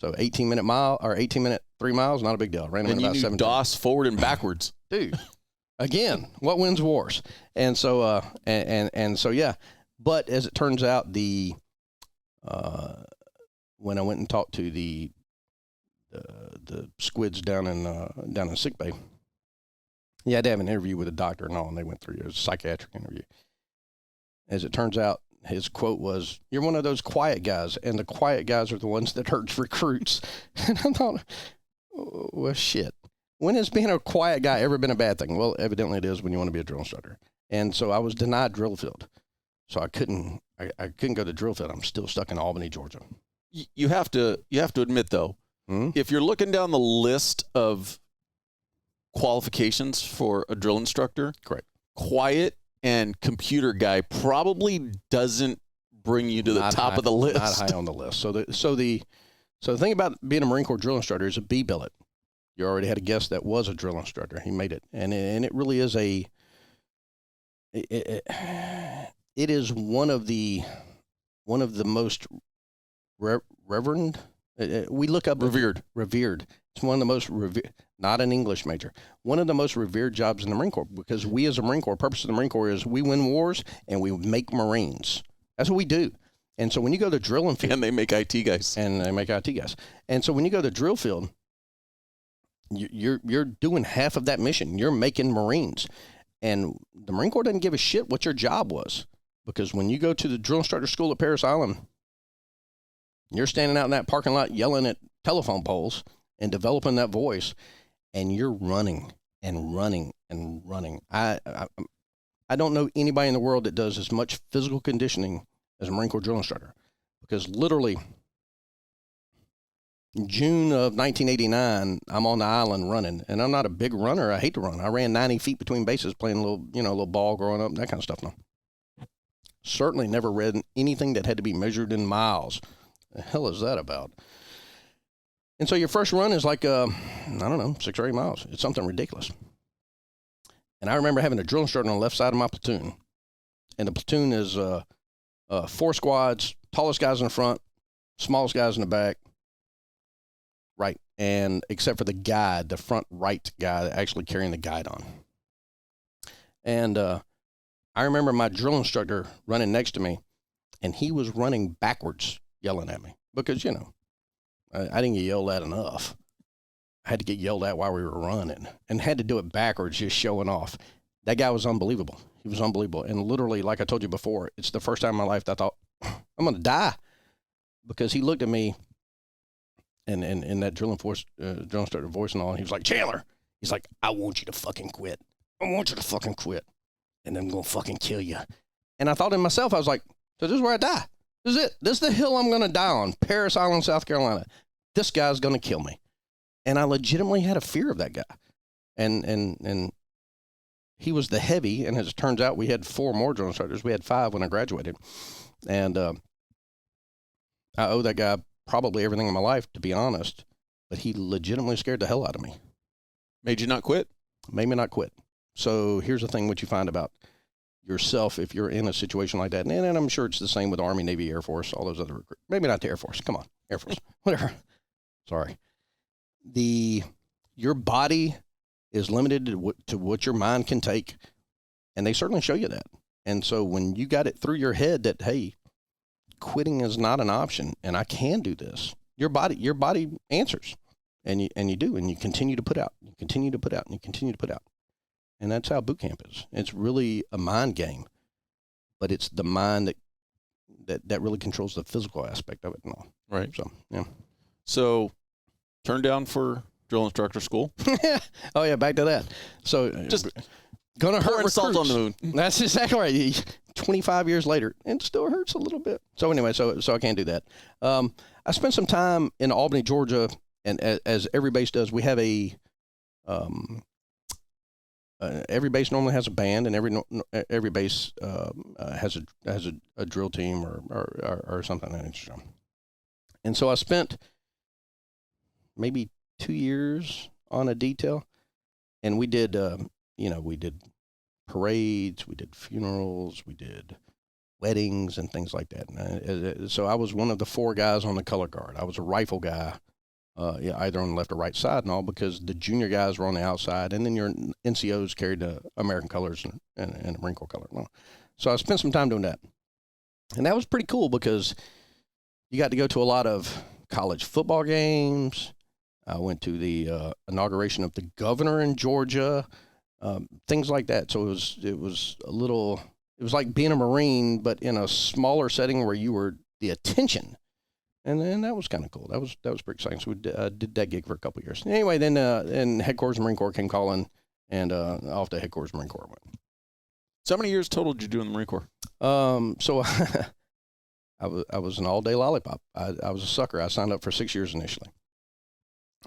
So 18-minute 3 miles, not a big deal. Ran them in about 17. DOS forward and backwards. Dude, again, what wins wars? And so, and so, yeah. But as it turns out, when I went and talked to the squids down in sick bay, you had to have an interview with a doctor and all, and they went through a psychiatric interview. As it turns out, his quote was, "You're one of those quiet guys, and the quiet guys are the ones that hurt recruits." And I thought, well, shit. When has being a quiet guy ever been a bad thing? Well, evidently it is when you want to be a drill instructor. And so I was denied drill field. So I couldn't go to drill field. I'm still stuck in Albany, Georgia. You have to admit, though, if you're looking down the list of qualifications for a drill instructor, correct, quiet and computer guy probably doesn't bring you to the top of the list. Not high on the list. So the thing about being a Marine Corps drill instructor is a B billet. You already had a guest that was a drill instructor. He made it, and it really is it is one of the most reverend. We look up Revered. It's one of the most not an English major. One of the most revered jobs in the Marine Corps, because we as a Marine Corps, purpose of the Marine Corps is we win wars and we make Marines. That's what we do. And so when you go to drilling field, And they make IT guys. And so when you go to drill field, you're doing half of that mission. You're making Marines. And the Marine Corps doesn't give a shit what your job was, because when you go to the drill instructor school at Parris Island, you're standing out in that parking lot yelling at telephone poles and developing that voice, and you're running and running and running. I don't know anybody in the world that does as much physical conditioning as a Marine Corps drill instructor, because literally in June of 1989, I'm on the island running, and I'm not a big runner. I hate to run. I ran 90 feet between bases playing a little ball growing up, that kind of stuff. No. Certainly never read anything that had to be measured in miles. The hell is that about? And so your first run is like, I don't know, 6 or 8 miles. It's something ridiculous. And I remember having a drill instructor on the left side of my platoon. And the platoon is 4 squads, tallest guys in the front, smallest guys in the back. Right. And except for the guide, the front right guy actually carrying the guide on. And I remember my drill instructor running next to me, and he was running backwards, yelling at me, because, I didn't get yelled at enough. I had to get yelled at while we were running, and had to do it backwards, just showing off. That guy was unbelievable. He was unbelievable. And literally, like I told you before, it's the first time in my life that I thought, I'm going to die, because he looked at me and in that drill instructor voice and all, and he was like, Chandler, he's like, I want you to fucking quit. I want you to fucking quit, and I'm going to fucking kill you. And I thought to myself, I was like, so this is where I die. This is it. This is the hill I'm going to die on, Parris Island, South Carolina. This guy's going to kill me. And I legitimately had a fear of that guy. And he was the heavy, and as it turns out, we had 4 more drill instructors. We had 5 when I graduated. And I owe that guy probably everything in my life, to be honest, but he legitimately scared the hell out of me. Made you not quit? Made me not quit. So here's the thing, what you find about yourself if you're in a situation like that, and I'm sure it's the same with Army, Navy, Air Force, all those other maybe not the Air Force. Come on, Air Force, whatever. Sorry. Your body is limited to what your mind can take, and they certainly show you that. And so when you got it through your head that, hey, quitting is not an option, and I can do this, your body answers, and you do, and you continue to put out, you continue to put out, and you continue to put out. And that's how boot camp is. It's really a mind game, but it's the mind that really controls the physical aspect of it and all. Right. So, yeah. So, turned down for drill instructor school. Oh yeah, back to that. So just gonna hurt salt on the moon. That's exactly right. 25 years later, and it still hurts a little bit. So anyway, so I can't do that. I spent some time in Albany, Georgia, and as every base does, we have a every base normally has a band, and every base has a drill team or something like that. And so I spent maybe 2 years on a detail, and we did we did parades, we did funerals, we did weddings and things like that. And so I was one of the 4 guys on the color guard. I was a rifle guy. Either on the left or right side and all, because the junior guys were on the outside, and then your NCOs carried the American colors and Marine Corps color. So I spent some time doing that. And that was pretty cool, because you got to go to a lot of college football games. I went to the inauguration of the governor in Georgia, things like that. So it was like being a Marine, but in a smaller setting where you were the attention. And then that was kind of cool. That was pretty exciting. So we did that gig for a couple of years. Anyway, then Headquarters Marine Corps came calling, and off to Headquarters Marine Corps went. So how many years total did you do in the Marine Corps? So I was an all-day lollipop. I was a sucker. I signed up for 6 years initially.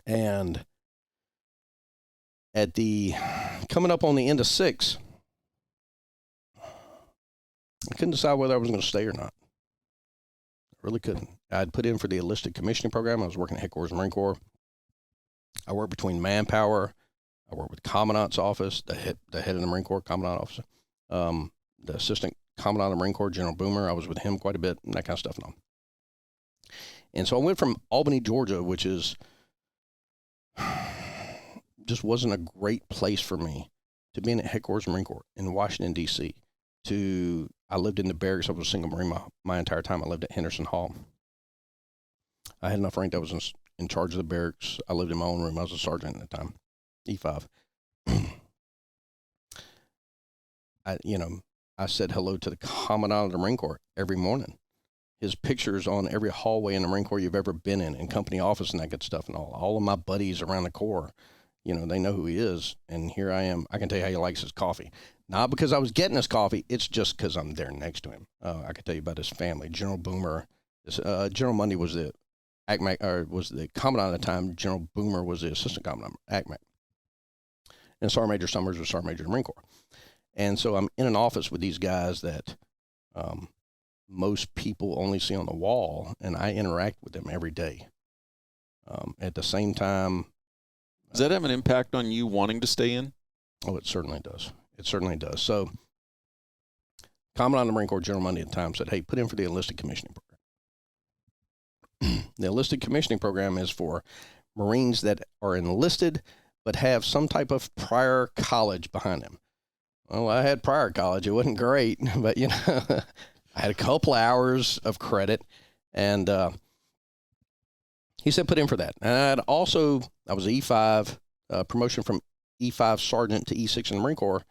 And coming up on the end of 6, I couldn't decide whether I was going to stay or not. I really couldn't. I'd put in for the enlisted commissioning program. I was working at Headquarters Marine Corps. I worked between Manpower. I worked with Commandant's office, the head of the Marine Corps, Commandant officer, the assistant Commandant of the Marine Corps, General Boomer. I was with him quite a bit, and that kind of stuff. And so I went from Albany, Georgia, which is just wasn't a great place for me, to being at headquarters of the Marine Corps in Washington, D.C. I lived in the barracks. I was a single Marine my entire time. I lived at Henderson Hall. I had enough rank that I was in charge of the barracks. I lived in my own room. I was a sergeant at the time, E5. I said hello to the Commandant of the Marine Corps every morning. His picture's on every hallway in the Marine Corps you've ever been in company office and that good stuff and all. All of my buddies around the Corps, they know who he is. And here I am. I can tell you how he likes his coffee. Not because I was getting his coffee. It's just because I'm there next to him. I can tell you about his family. General Boomer, General Mundy was the was the Commandant at the time. General Boomer was the Assistant Commandant, ACMAC. And Sergeant Major Summers was Sergeant Major of the Marine Corps. And so I'm in an office with these guys that most people only see on the wall, and I interact with them every day. At the same time. Does that have an impact on you wanting to stay in? Oh, it certainly does. It certainly does. So Commandant of the Marine Corps, General Mundy at the time, said, hey, put in for the enlisted commissioning program. The enlisted commissioning program is for Marines that are enlisted but have some type of prior college behind them. Well, I had prior college. It wasn't great, but, I had a couple hours of credit, and he said put in for that. And I was E5, promotion from E5 sergeant to E6 in the Marine Corps.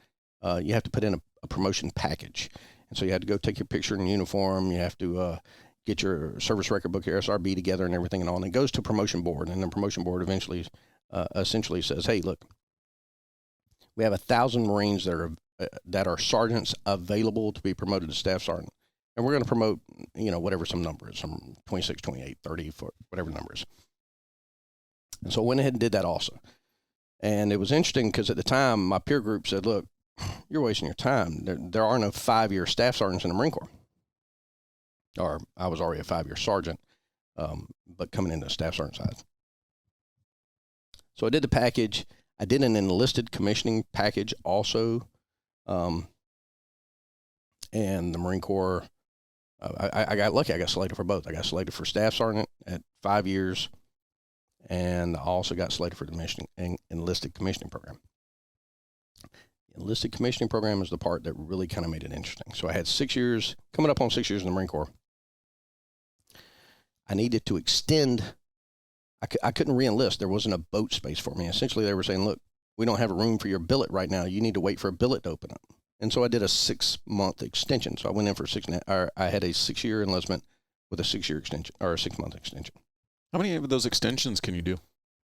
You have to put in a promotion package. And so you had to go take your picture in uniform. You have to get your service record book, your SRB together and everything and all. And it goes to promotion board. And the promotion board eventually essentially says, hey, look, we have 1,000 Marines that are sergeants available to be promoted to staff sergeant. And we're going to promote, whatever some number is, some 26, 28, 30, whatever the number is. And so I went ahead and did that also. And it was interesting because at the time, my peer group said, look, you're wasting your time. There are no 5-year staff sergeants in the Marine Corps. Or I was already a 5-year sergeant, but coming into the staff sergeant side. So I did the package. I did an enlisted commissioning package also. And the Marine Corps, I got lucky. I got selected for both. I got selected for staff sergeant at 5 years, and I also got selected for the enlisted commissioning program. The enlisted commissioning program is the part that really kind of made it interesting. So I had 6 years, coming up on 6 years in the Marine Corps. I needed to extend. I couldn't re-enlist. There wasn't a boat space for me. Essentially, they were saying, look, we don't have a room for your billet right now. You need to wait for a billet to open up. And so I did a 6-month extension. So I went in for I had a 6-year enlistment with a 6-year extension, or a 6-month extension. How many of those extensions can you do?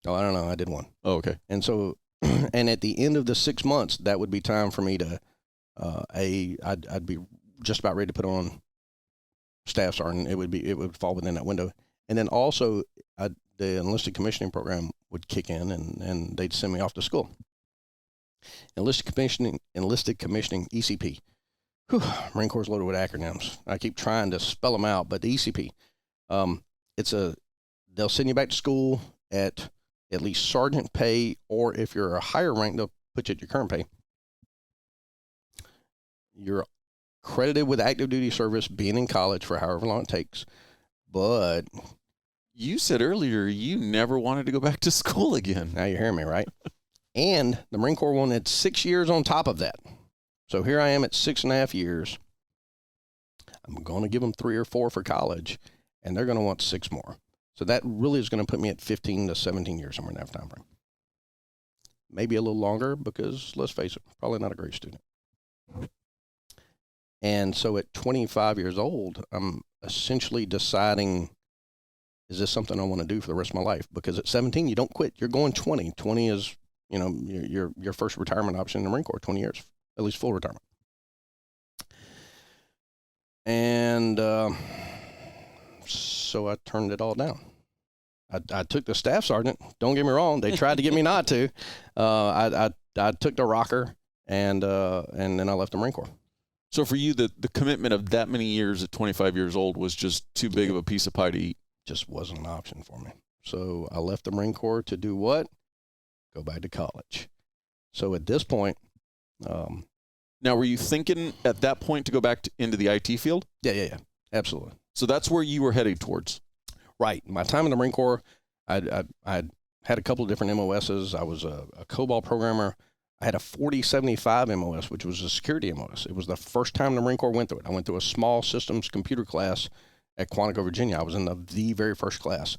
Oh, I don't know. I did one. Oh, okay. And so, and at the end of the 6 months, that would be time for me to, I'd be just about ready to put on staff sergeant. It would fall within that window. And then also, the enlisted commissioning program would kick in, and they'd send me off to school. Enlisted commissioning, ECP. Whew, Marine Corps is loaded with acronyms. I keep trying to spell them out, but the ECP, they'll send you back to school at least sergeant pay, or if you're a higher rank, they'll put you at your current pay. You're credited with active duty service, being in college for however long it takes, but you said earlier you never wanted to go back to school again. Now you're hearing me, right? And the Marine Corps wanted 6 years on top of that. So here I am at 6.5 years. I'm going to give them 3 or 4 for college, and they're going to want 6 more. So that really is going to put me at 15 to 17 years, somewhere in that time frame. Maybe a little longer because, let's face it, probably not a great student. And so at 25 years old, I'm essentially deciding, is this something I want to do for the rest of my life? Because at 17, you don't quit. You're going 20. 20 is, your first retirement option in the Marine Corps, 20 years, at least full retirement. And so I turned it all down. I took the staff sergeant. Don't get me wrong. They tried to get me not to. I took the rocker, and then I left the Marine Corps. So for you, the commitment of that many years at 25 years old was just too big of a piece of pie to eat. Just wasn't an option for me. So I left the Marine Corps to do what? go back to college. So at this point, now, were you thinking at that point to go back into the IT field? Yeah, absolutely. So that's where you were headed towards. Right. My time in the Marine Corps, I had a couple of different MOSs. I was a COBOL programmer. I had a 4075 MOS, which was a security MOS. It was the first time the Marine Corps went through it. I went through a small systems computer class at Quantico, Virginia. I was in the very first class.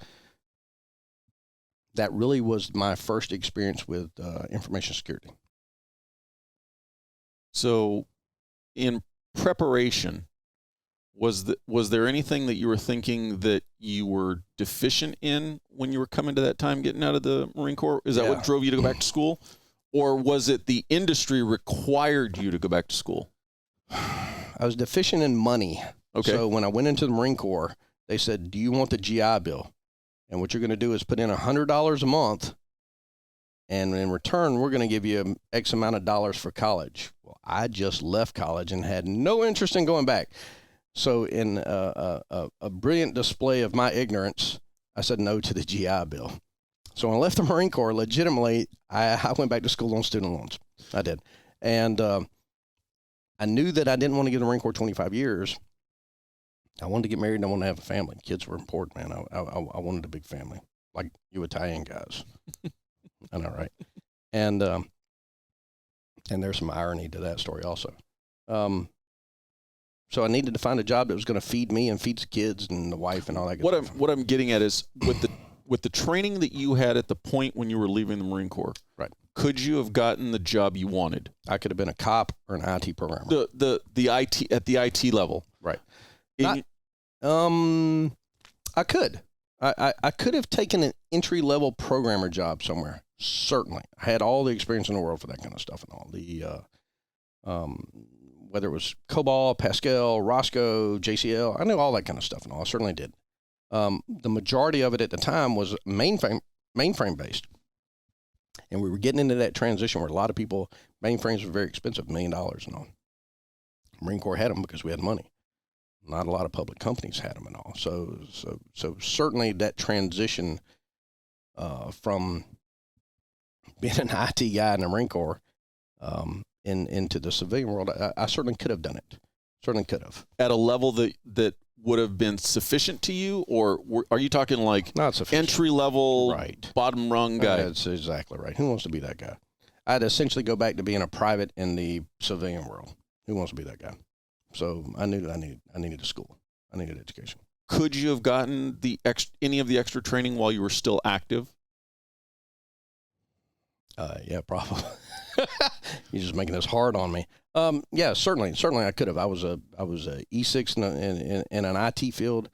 That really was my first experience with information security. So in preparation, was there anything that you were thinking that you were deficient in when you were coming to that time getting out of the Marine Corps? Is that what drove you to go back to school? Or was it the industry required you to go back to school? I was deficient in money. Okay. So when I went into the Marine Corps, they said, do you want the GI Bill? And what you're going to do is put in $100 a month, and in return, we're going to give you X amount of dollars for college. Well, I just left college and had no interest in going back. So in a brilliant display of my ignorance, I said no to the GI Bill. So when I left the Marine Corps, legitimately, I went back to school on student loans. I did. And I knew that I didn't want to get in the Marine Corps 25 years. I wanted to get married and I wanted to have a family. Kids were important, man. I wanted a big family, like you Italian guys. I know, right? And there's some irony to that story also. So I needed to find a job that was going to feed me and feed the kids and the wife and all that good stuff. What I'm getting at is with the training that you had at the point when you were leaving the Marine Corps, right? Could you have gotten the job you wanted? I could have been a cop or an IT programmer. The IT at the IT level, right? I could. I could have taken an entry-level programmer job somewhere. Certainly, I had all the experience in the world for that kind of stuff and all the whether it was COBOL, Pascal, Roscoe, JCL. I knew all that kind of stuff and all. I certainly did. The majority of it at the time was mainframe based, and we were getting into that transition where a lot of people, mainframes were very expensive, $1 million and all. Marine Corps had them because we had money. Not a lot of public companies had them and all. So certainly that transition from being an IT guy in the Marine Corps into the civilian world, I certainly could have done it. Certainly could have. At a level that would have been sufficient to you, or are you talking like not sufficient, entry level, right, bottom rung guy? That's exactly right. Who wants to be that guy? I'd essentially go back to being a private in the civilian world. Who wants to be that guy? So I knew that I needed a school. I needed education. Could you have gotten any of the extra training while you were still active? Yeah, probably. You're just making this hard on me. Yeah, certainly I could have. I was a E6 in an IT field.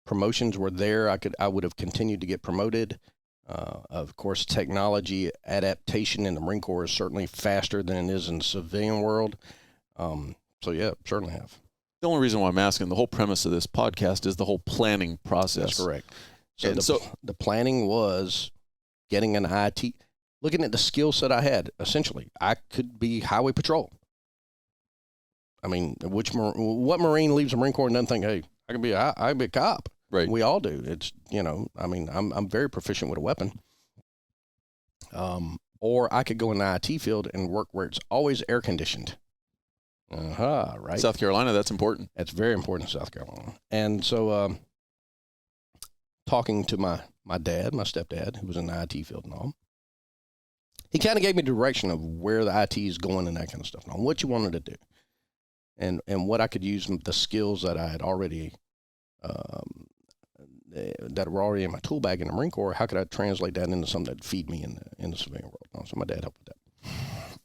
Promotions were there. I would have continued to get promoted. Of course, technology adaptation in the Marine Corps is certainly faster than it is in the civilian world. So yeah, certainly have. The only reason why I'm asking, the whole premise of this podcast is the whole planning process. That's correct. So the planning was getting an IT. Looking at the skill set I had, essentially, I could be highway patrol. I mean, what Marine leaves the Marine Corps and doesn't think, hey, I can be a cop. Right. We all do. It's, I mean, I'm very proficient with a weapon. Or I could go in the IT field and work where it's always air conditioned. Right. South Carolina, that's important. That's very important in South Carolina. And so, talking to my stepdad, who was in the IT field and all, he kind of gave me direction of where the IT is going and that kind of stuff, and what you wanted to do, and what I could use the skills that I had already, that were already in my tool bag in the Marine Corps. How could I translate that into something that'd feed me in the civilian world? So my dad helped with that.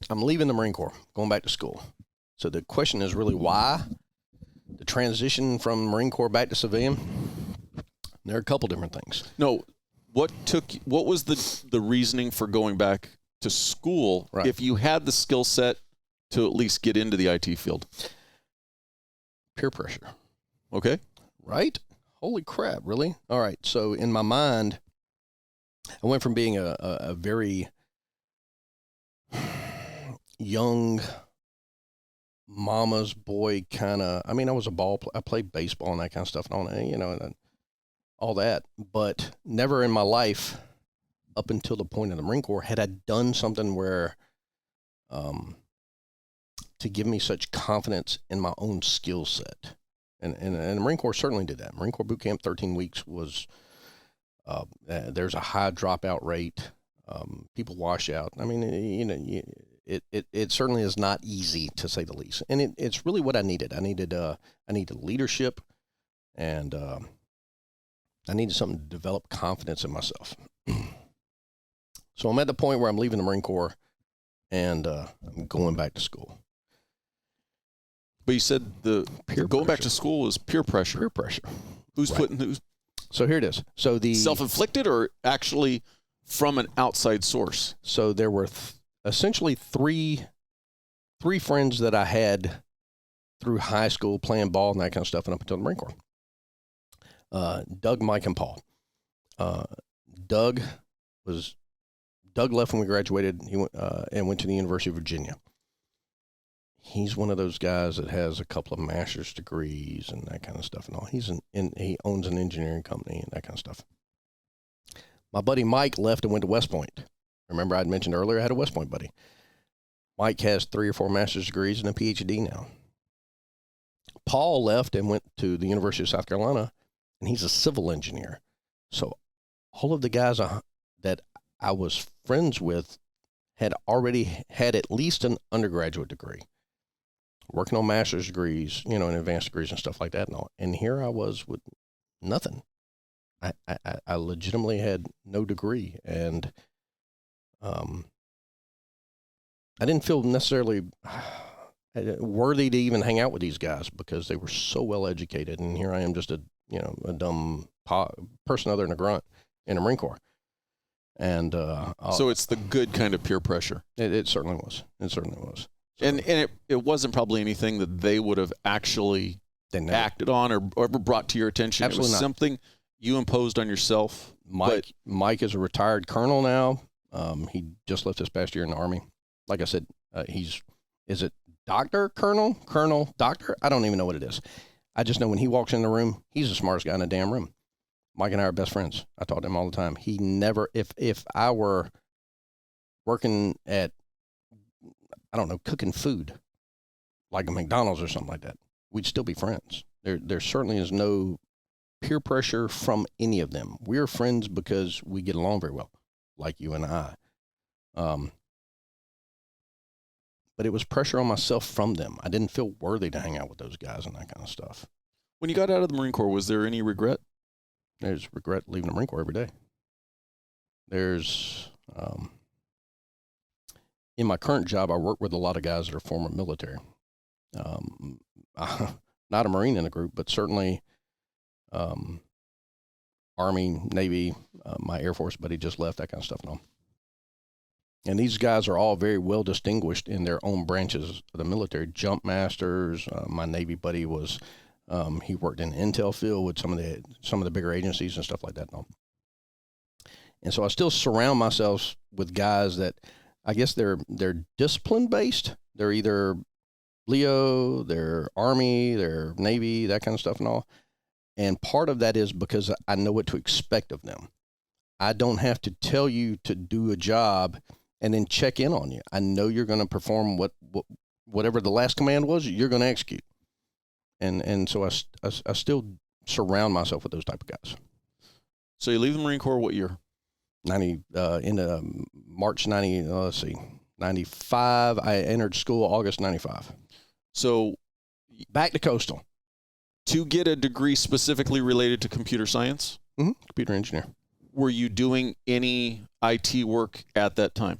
I'm leaving the Marine Corps, going back to school. So the question is really why the transition from Marine Corps back to civilian. There are a couple different things. No, what was the reasoning for going back to school, right, if you had the skill set to at least get into the IT field? Peer pressure. Okay. Right? Holy crap, really? All right. So in my mind, I went from being a very young mama's boy kind of, I mean, I was I played baseball and that kind of stuff and all that, all that, but never in my life up until the point of the Marine Corps, had I done something where, to give me such confidence in my own skill set. And the Marine Corps certainly did that. Marine Corps boot camp, 13 weeks was, there's a high dropout rate. People wash out. I mean, it certainly is not easy, to say the least. And it's really what I needed. I needed leadership, and I needed something to develop confidence in myself. So I'm at the point where I'm leaving the Marine Corps, and I'm going back to school. But you said going back to school is peer pressure. Peer pressure. Who's Right. putting who's So here it is. So the self-inflicted or actually from an outside source? So there were essentially three friends that I had through high school playing ball and that kind of stuff, and up until the Marine Corps. Doug, Mike, and Paul. Doug left when we graduated. He went and went to the University of Virginia. He's one of those guys that has a couple of master's degrees and that kind of stuff and all. He owns an engineering company and that kind of stuff. My buddy Mike left and went to West Point. Remember I'd mentioned earlier I had a West Point buddy. Mike has 3 or 4 master's degrees and a PhD now. Paul left and went to the University of South Carolina, and he's a civil engineer. So all of the guys that I was friends with had already had at least an undergraduate degree, working on master's degrees, and advanced degrees and stuff like that and all. And here I was with nothing. I legitimately had no degree, and I didn't feel necessarily worthy to even hang out with these guys because they were so well educated, and here I am, just a dumb person other than a grunt in the Marine Corps. And so it's the good kind of peer pressure. It certainly was. It certainly was. So, and it wasn't probably anything that they would have actually acted on or ever brought to your attention. Absolutely it was not. Something you imposed on yourself. Mike is a retired colonel now. He just left this past year in the Army. Like I said, is it doctor, colonel, doctor? I don't even know what it is. I just know when he walks in the room, he's the smartest guy in the damn room. Mike and I are best friends. I talk to him all the time. He never, if I were working at, I don't know, cooking food, like a McDonald's or something like that, we'd still be friends. There certainly is no peer pressure from any of them. We're friends because we get along very well, like you and I. But it was pressure on myself from them. I didn't feel worthy to hang out with those guys and that kind of stuff. When you got out of the Marine Corps, was there any regret? There's regret leaving the Marine Corps every day. There's, in my current job, I work with a lot of guys that are former military. Not a Marine in the group, but certainly Army, Navy, my Air Force buddy just left, that kind of stuff and all. And these guys are all very well distinguished in their own branches of the military. Jump masters. My Navy buddy was, he worked in the intel field with some of the bigger agencies and stuff like that and all. And so I still surround myself with guys that I guess they're discipline based. They're either Leo, they're Army, they're Navy, that kind of stuff and all. And part of that is because I know what to expect of them. I don't have to tell you to do a job and then check in on you. I know you're going to perform whatever the last command was, you're going to execute. And so I still surround myself with those type of guys. So you leave the Marine Corps what year? March 95. I entered school August 95. So back to coastal. To get a degree specifically related to computer science? Mm-hmm. Computer engineer. Were you doing any IT work at that time?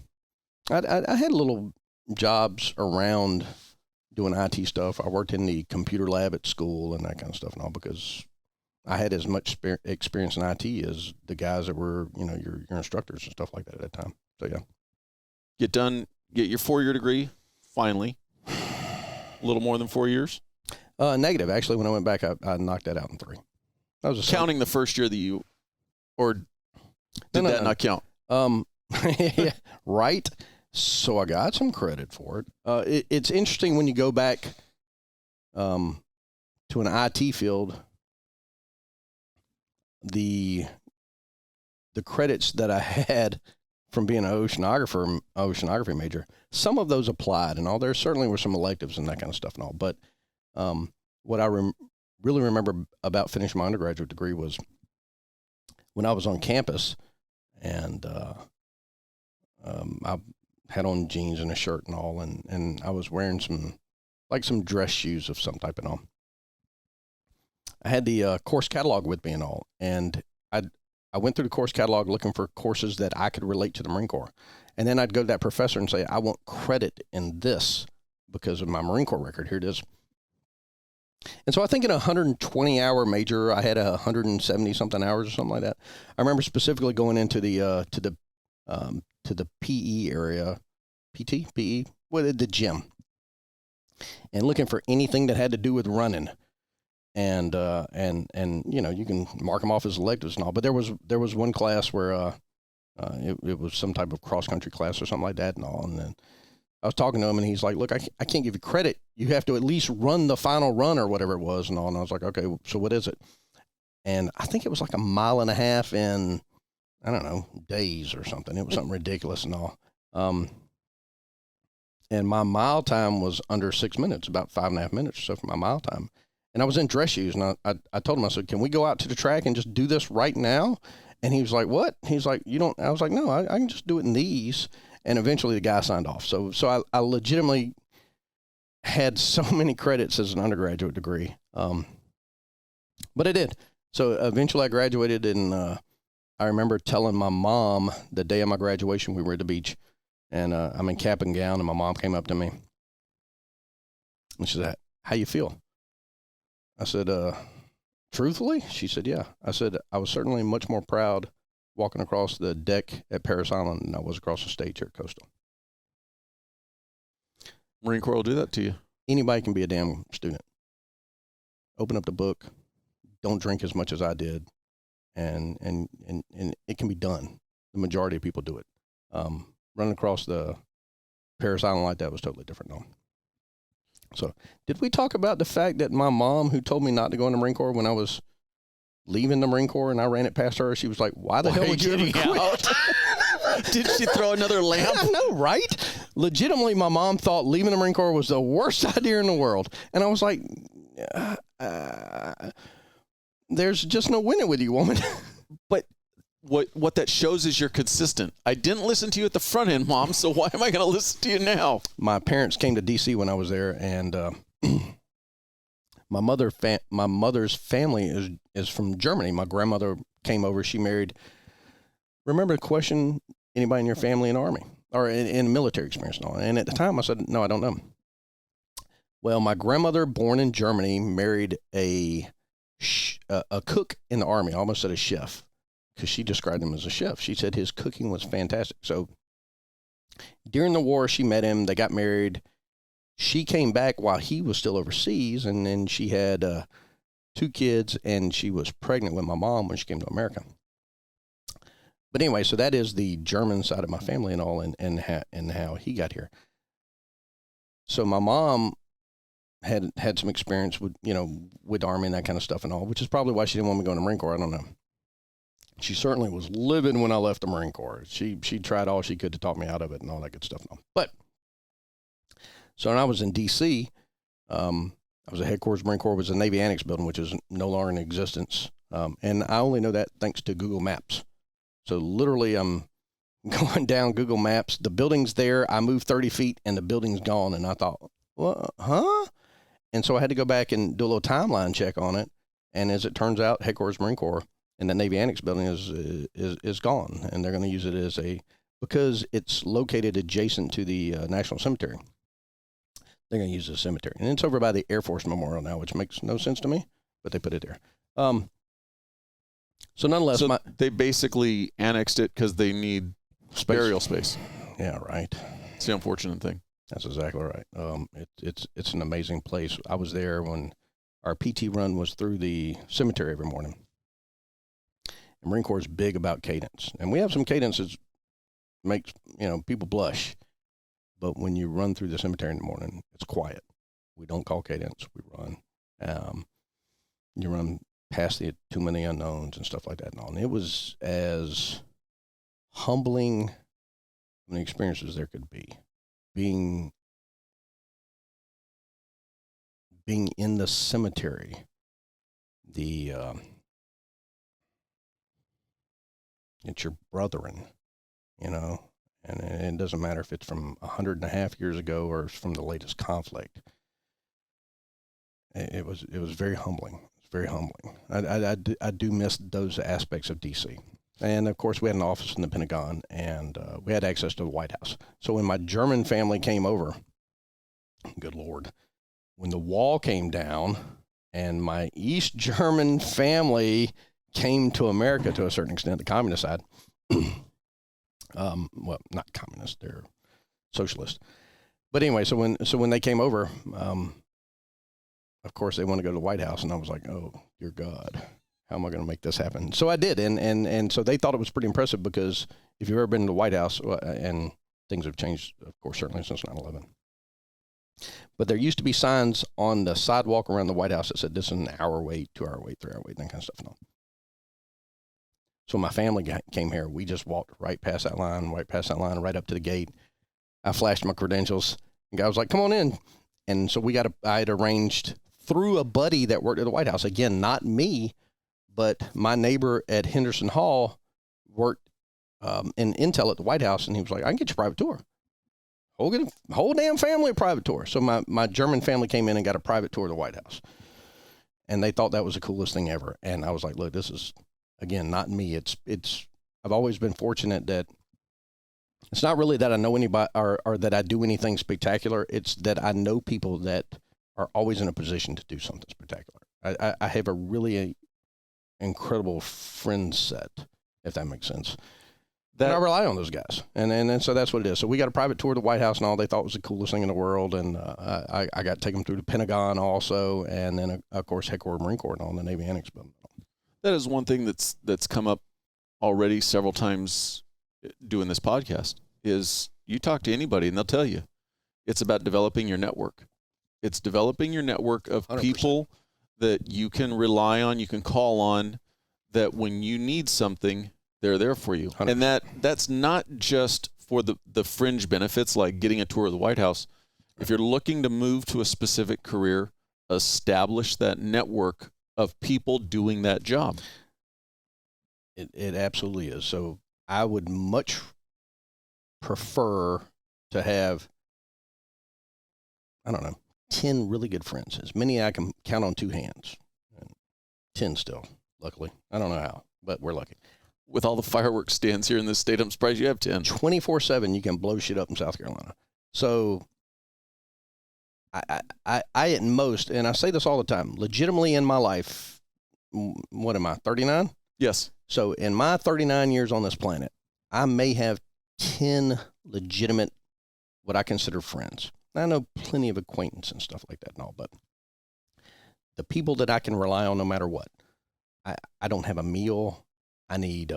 I had little jobs around doing IT stuff. I worked in the computer lab at school and that kind of stuff and all because I had as much experience in IT as the guys that were, your instructors and stuff like that at that time. So, yeah. Get your 4-year degree, finally. A little more than 4 years? Negative. Actually, when I went back, I knocked that out in 3. That was counting the first year that you, or did that not count? Yeah, right. So I got some credit for it. It's interesting when you go back to an IT field, the the credits that I had from being an oceanography major, some of those applied and all. There certainly were some electives and that kind of stuff and all. But what I really remember about finishing my undergraduate degree was when I was on campus, and I had on jeans and a shirt and all, and I was wearing some dress shoes of some type and all. I had the course catalog with me and all, and I went through the course catalog looking for courses that I could relate to the Marine Corps. And then I'd go to that professor and say, I want credit in this because of my Marine Corps record. Here it is. And so I think in a 120-hour major, I had 170-something hours or something like that. I remember specifically going into the PE area, PE, the gym, and looking for anything that had to do with running. And you know, you can mark them off as electives and all, but there was one class where it was some type of cross country class or something like that and all. And then I was talking to him, and he's like, "Look, I can't give you credit. You have to at least run the final run or whatever it was and all." And I was like, "Okay, so what is it?" And I think it was like 1.5 miles in, I don't know, days or something. It was something ridiculous and all. And my mile time was under 6 minutes, about 5.5 minutes or so for my mile time. And I was in dress shoes, and I told him, I said, "Can we go out to the track and just do this right now?" And he was like, "What?" He's like, "You don't?" I was like, "No, I can just do it in these." And eventually the guy signed off. So I legitimately had so many credits as an undergraduate degree. But I did. So eventually I graduated, and I remember telling my mom the day of my graduation, we were at the beach, and I'm in cap and gown, and my mom came up to me, and she said, "How you feel?" I said, "Truthfully?" She said, "Yeah." I said, "I was certainly much more proud walking across the deck at Paris Island than I was across the stage here at Coastal." Marine Corps will do that to you. Anybody can be a damn student. Open up the book. Don't drink as much as I did. And it can be done. The majority of people do it. Running across the Paris Island like that was totally different though. So, did we talk about the fact that my mom, who told me not to go in the Marine Corps when I was leaving the Marine Corps and I ran it past her, she was like, "Why the hell would you ever quit?" Did she throw another lamp? I know, right? Legitimately, my mom thought leaving the Marine Corps was the worst idea in the world. And I was like, there's just no winning with you, woman. But what that shows is you're consistent. I didn't listen to you at the front end, Mom, so why am I going to listen to you now? My parents came to D.C. when I was there, and my mother's family is from Germany. My grandmother came over. She married. Remember the question, anybody in your family in the Army or in military experience and all? And at the time I said, "No, I don't know." Well, my grandmother, born in Germany, married a cook in the Army. I almost said a chef, because she described him as a chef. She said his cooking was fantastic. So during the war, she met him. They got married. She came back while he was still overseas, and then she had 2 kids, and she was pregnant with my mom when she came to America. But anyway, so that is the German side of my family and all, and how he got here. So my mom had some experience with, with the Army and that kind of stuff and all, which is probably why she didn't want me to go in the Marine Corps. I don't know. She certainly was livid when I left the Marine Corps. She tried all she could to talk me out of it and all that good stuff. But so when I was in D.C., I was at headquarters. Marine Corps was a Navy Annex building, which is no longer in existence. And I only know that thanks to Google Maps. So literally I'm going down Google Maps. The building's there. I moved 30 feet and the building's gone. And I thought, "What? Huh?" And so I had to go back and do a little timeline check on it. And as it turns out, headquarters Marine Corps and the Navy Annex building is gone. And they're going to use it as because it's located adjacent to the National Cemetery. They're going to use the cemetery. And it's over by the Air Force Memorial now, which makes no sense to me, but they put it there. So nonetheless, they basically annexed it because they need burial space. Yeah, right. It's the unfortunate thing. That's exactly right. It's an amazing place. I was there when our PT run was through the cemetery every morning. And Marine Corps is big about cadence, and we have some cadences makes people blush. But when you run through the cemetery in the morning, it's quiet. We don't call cadence. We run. You run past the too many unknowns and stuff like that and all. And it was as humbling an experience as there could be. Being in the cemetery, it's your brethren, you know, and it doesn't matter if it's from 150 years ago or from the latest conflict. It was very humbling. It's very humbling. I do miss those aspects of DC. And of course we had an office in the Pentagon, and we had access to the White House. So when my German family came over, good Lord, when the wall came down and my East German family came to America to a certain extent, the communist side, well, not communist, they're socialist. But anyway, so when they came over, of course they want to go to the White House, and I was like, oh, dear God, how am I going to make this happen? So I did, and so they thought it was pretty impressive, because if you've ever been to the White House, and things have changed, of course, certainly since 9/11. But there used to be signs on the sidewalk around the White House that said, this is an hour wait, 2 hour wait, 3 hour wait, that kind of stuff. No. So my family came here. We just walked right past that line, right up to the gate. I flashed my credentials. The guy was like, come on in. And so I had arranged through a buddy that worked at the White House. Again, not me, but my neighbor at Henderson Hall worked in Intel at the White House. And he was like, I can get you a private tour. Whole damn family a private tour. So my German family came in and got a private tour of the White House. And they thought that was the coolest thing ever. And I was like, look, this is, again, not me. I've always been fortunate that it's not really that I know anybody or that I do anything spectacular. It's that I know people that are always in a position to do something spectacular. I have a really incredible friend set, if that makes sense. And I rely on those guys. And so that's what it is. So we got a private tour of the White House and all. They thought it was the coolest thing in the world. And I got to take them through the Pentagon also. And then, of course, headquarters Marine Corps and all in the Navy Annex building. That is one thing that's come up already several times doing this podcast, is you talk to anybody and they'll tell you it's about developing your network. It's developing your network of 100%. People that you can rely on, you can call on, that when you need something, they're there for you. 100%. And that's not just for the fringe benefits like getting a tour of the White House. If you're looking to move to a specific career, establish that network of people doing that job. It absolutely is. So I would much prefer to have, 10 really good friends, as many I can count on two hands. 10 still, luckily. I don't know how, but we're lucky. With all the fireworks stands here in this state, I'm surprised you have 10. 24/7, you can blow shit up in South Carolina. So I at most, and I say this all the time, legitimately in my life, what am I, 39? Yes. So in my 39 years on this planet, I may have 10 legitimate, what I consider friends. I know plenty of acquaintance and stuff like that and all, but the people that I can rely on no matter what. I don't have a meal. I need,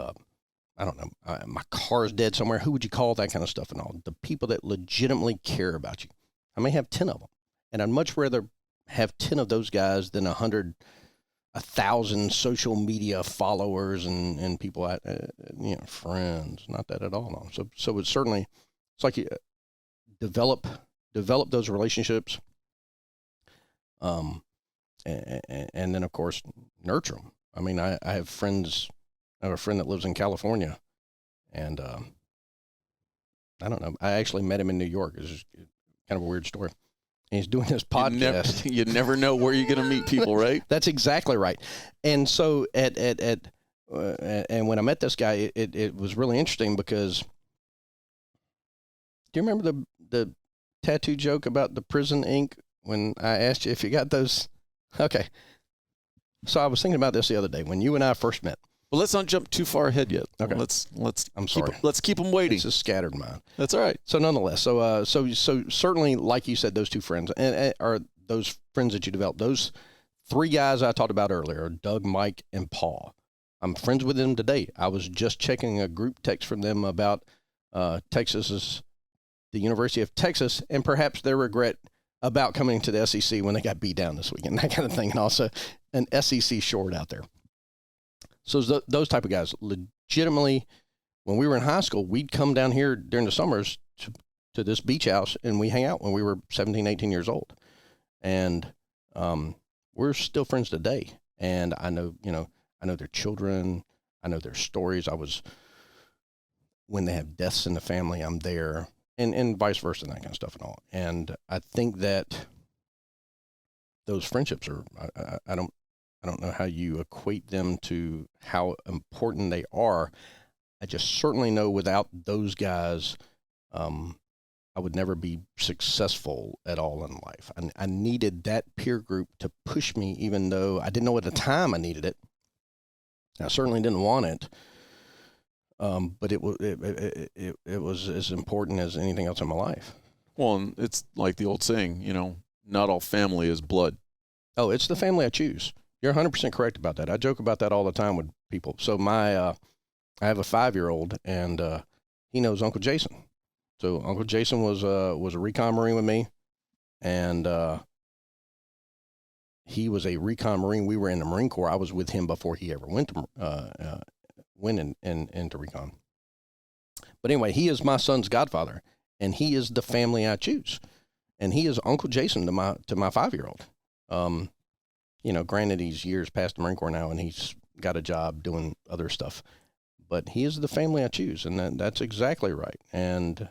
my car's dead somewhere. Who would you call? That kind of stuff and all. The people that legitimately care about you. I may have 10 of them. And I'd much rather have 10 of those guys than 1,000 social media followers and people, friends. Not that at all. No. So it's certainly, it's like you develop those relationships. And then of course, nurture them. I mean, I have friends. I have a friend that lives in California, and I don't know. I actually met him in New York. It's kind of a weird story. And he's doing this podcast. You never know where you're going to meet people, right? That's exactly right. And so and when I met this guy, it was really interesting because, do you remember the tattoo joke about the prison ink when I asked you if you got those? Okay. So I was thinking about this the other day when you and I first met. Well, let's not jump too far ahead yet. Okay. I'm sorry. Let's keep them waiting. It's a scattered mind. That's all right. So nonetheless, so certainly, like you said, those two friends are those friends that you developed. Those three guys I talked about earlier, Doug, Mike, and Paul. I'm friends with them today. I was just checking a group text from them about the University of Texas, and perhaps their regret about coming to the SEC when they got beat down this weekend, that kind of thing. And also an SEC short out there. So those type of guys, legitimately, when we were in high school, we'd come down here during the summers to this beach house, and we hang out when we were 17, 18 years old. And we're still friends today. And I know their children. I know their stories. When they have deaths in the family, I'm there, and vice versa, and that kind of stuff and all. And I think that those friendships are, I don't know how you equate them to how important they are. I just certainly know without those guys, I would never be successful at all in life. I needed that peer group to push me, even though I didn't know at the time I needed it. I certainly didn't want it. But it was as important as anything else in my life. Well, and it's like the old saying, not all family is blood. Oh, it's the family I choose. You're 100% correct about that. I joke about that all the time with people. So I have a 5-year-old, and he knows Uncle Jason. So Uncle Jason was a recon Marine with me, and he was a recon Marine. We were in the Marine Corps. I was with him before he ever went into recon. But anyway, he is my son's godfather, and he is the family I choose, and he is Uncle Jason to my 5-year-old. Granted, he's years past the Marine Corps now, and he's got a job doing other stuff, but he is the family I choose, and that's exactly right. And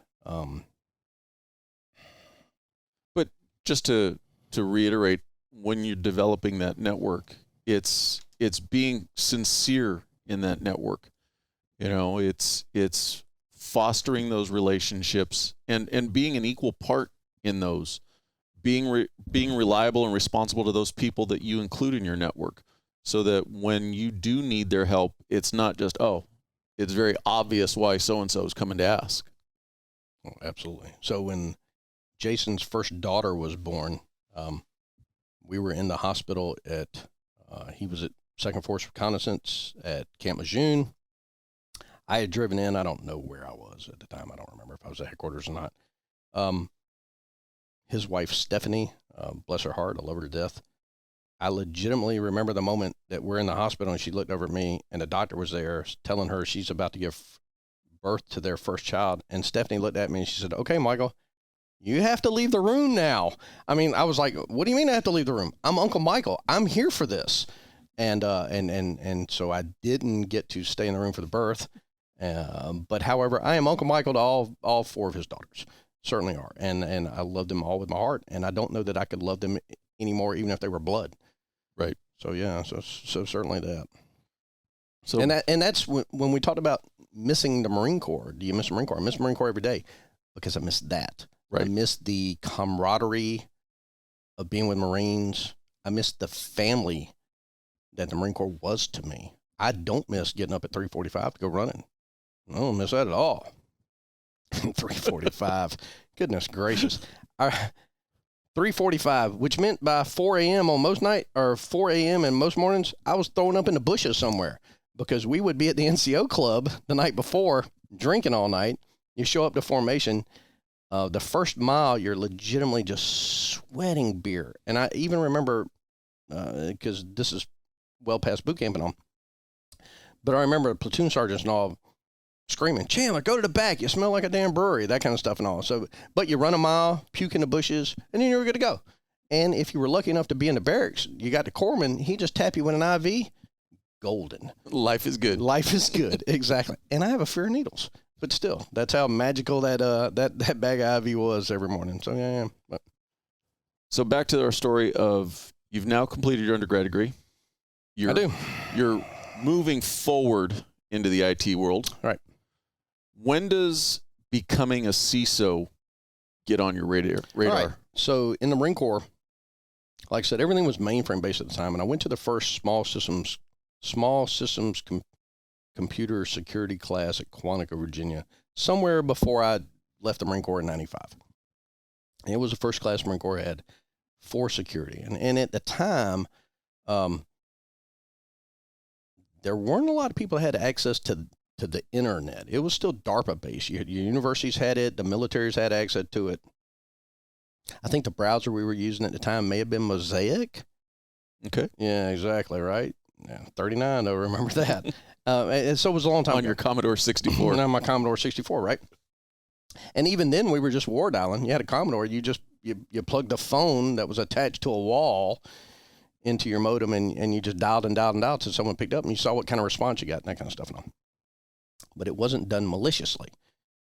but just to reiterate, when you're developing that network, it's being sincere in that network. It's fostering those relationships and being an equal part in those, being reliable and responsible to those people that you include in your network, so that when you do need their help, it's not just, it's very obvious why so-and-so is coming to ask. Oh, absolutely. So when Jason's first daughter was born, we were in the hospital he was at 2nd Force Reconnaissance at Camp Lejeune. I had driven in. I don't know where I was at the time. I don't remember if I was at headquarters or not. His wife, Stephanie, bless her heart, I love her to death. I legitimately remember the moment that we're in the hospital and she looked over at me and the doctor was there telling her she's about to give birth to their first child. And Stephanie looked at me and she said, "Okay, Michael, you have to leave the room now." I mean, I was like, "What do you mean I have to leave the room? I'm Uncle Michael. I'm here for this." And so I didn't get to stay in the room for the birth. But however, I am Uncle Michael to all 4 of his daughters. Certainly are. And I love them all with my heart. And I don't know that I could love them anymore, even if they were blood. Right. So yeah, so certainly that. So and that's when we talked about missing the Marine Corps. Do you miss the Marine Corps? I miss the Marine Corps every day because I miss that. Right. I miss the camaraderie of being with Marines. I miss the family that the Marine Corps was to me. I don't miss getting up at 3:45 to go running. I don't miss that at all. 3:45. Goodness gracious. 3:45, which meant by 4 a.m. on most night, or 4 a.m. in most mornings, I was thrown up in the bushes somewhere because we would be at the NCO club the night before drinking all night. You show up to formation. The first mile, you're legitimately just sweating beer. And I even remember, because this is well past boot camp and all, but I remember platoon sergeants and all screaming, "Chandler, go to the back. You smell like a damn brewery," that kind of stuff and all. So, but you run a mile, puke in the bushes, and then you're good to go. And if you were lucky enough to be in the barracks, you got the corpsman, he just tap you with an IV, golden. Life is good. Life is good, exactly. And I have a fear of needles, but still, that's how magical that bag of IV was every morning. So yeah. But. So back to our story of you've now completed your undergrad degree. I do. You're moving forward into the IT world. Right. When does becoming a CISO get on your radar? All right. So in the Marine Corps, like I said, everything was mainframe based at the time, and I went to the first small systems computer security class at Quantico, Virginia, somewhere before I left the Marine Corps in 95. And it was the first class Marine Corps had for security. And at the time, there weren't a lot of people that had access to the internet. It was still DARPA based. Your universities had it, the militaries had access to it. I think the browser we were using at the time may have been Mosaic. Okay. Yeah, exactly, right? Yeah, 39, though, remember that. And so it was a long time On ago. your Commodore 64. On my Commodore 64, right? And even then, we were just war dialing. You had a Commodore. You plugged the phone that was attached to a wall into your modem, and you just dialed and dialed and dialed until someone picked up, and you saw what kind of response you got and that kind of stuff. But it wasn't done maliciously.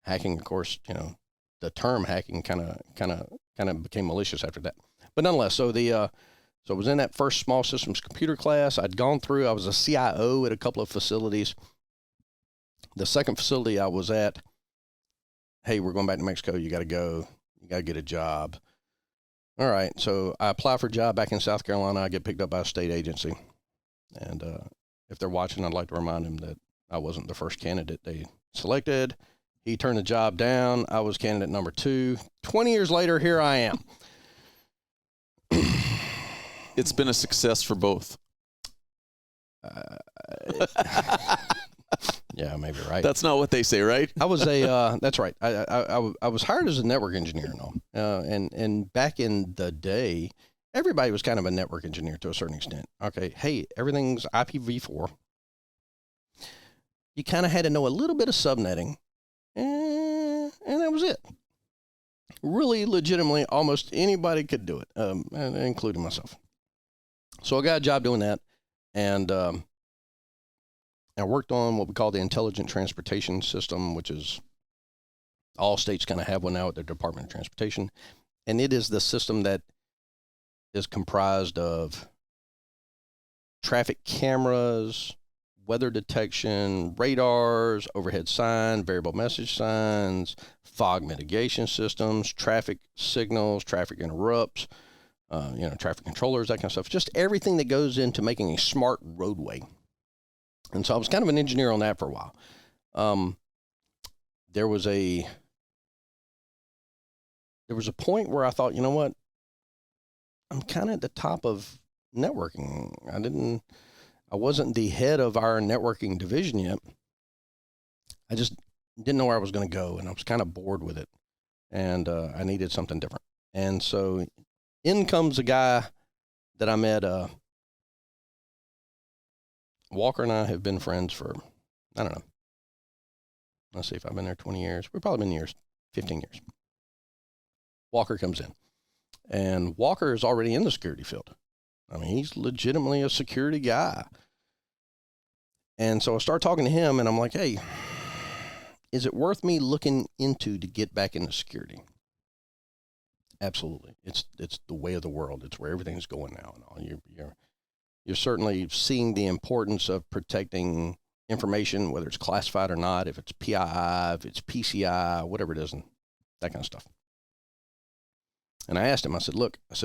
Hacking, of course, the term hacking kind of became malicious after that. But nonetheless, so I was in that first small systems computer class. I was a CIO at a couple of facilities. The second facility I was at, hey, we're going back to Mexico. You got to go. You got to get a job. All right. So I apply for a job back in South Carolina. I get picked up by a state agency. And if they're watching, I'd like to remind them that I wasn't the first candidate they selected. He turned the job down. I was candidate number 2. 20 years later, here I am. It's been a success for both. Yeah, maybe right. That's not what they say, right? I was that's right. I was hired as a network engineer and all. And back in the day, everybody was kind of a network engineer to a certain extent. Okay, hey, everything's IPv4. You kind of had to know a little bit of subnetting, and that was it. Really, legitimately, almost anybody could do it, including myself. So I got a job doing that, and I worked on what we call the Intelligent Transportation System, which is all states kind of have one now at their Department of Transportation. And it is the system that is comprised of traffic cameras, weather detection, radars, overhead sign, variable message signs, fog mitigation systems, traffic signals, traffic interrupts, traffic controllers, that kind of stuff. Just everything that goes into making a smart roadway. And so I was kind of an engineer on that for a while. There was a point where I thought, you know what? I'm kind of at the top of networking. I wasn't the head of our networking division yet. I just didn't know where I was going to go, and I was kind of bored with it, and I needed something different. And so in comes a guy that I met. Walker and I have been friends for, I don't know. Let's see if I've been there 20 years. We've probably been 15 years. Walker comes in, and Walker is already in the security field. I mean, he's legitimately a security guy. And so I start talking to him, and I'm like, hey, is it worth me looking into to get back into security? Absolutely. It's the way of the world. It's where everything's going now and all. You're certainly seeing the importance of protecting information, whether it's classified or not, if it's PII, if it's PCI, whatever it is, and that kind of stuff. And I asked him, I said,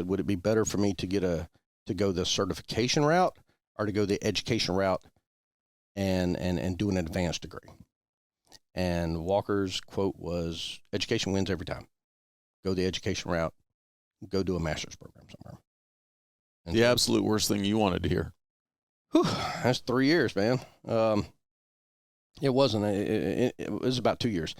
would it be better for me to go the certification route or to go the education route and do an advanced degree? And Walker's quote was, education wins every time. Go the education route, go do a master's program somewhere. And the absolute worst thing you wanted to hear. Whew, that's 3 years, man. It wasn't. It was about 2 years.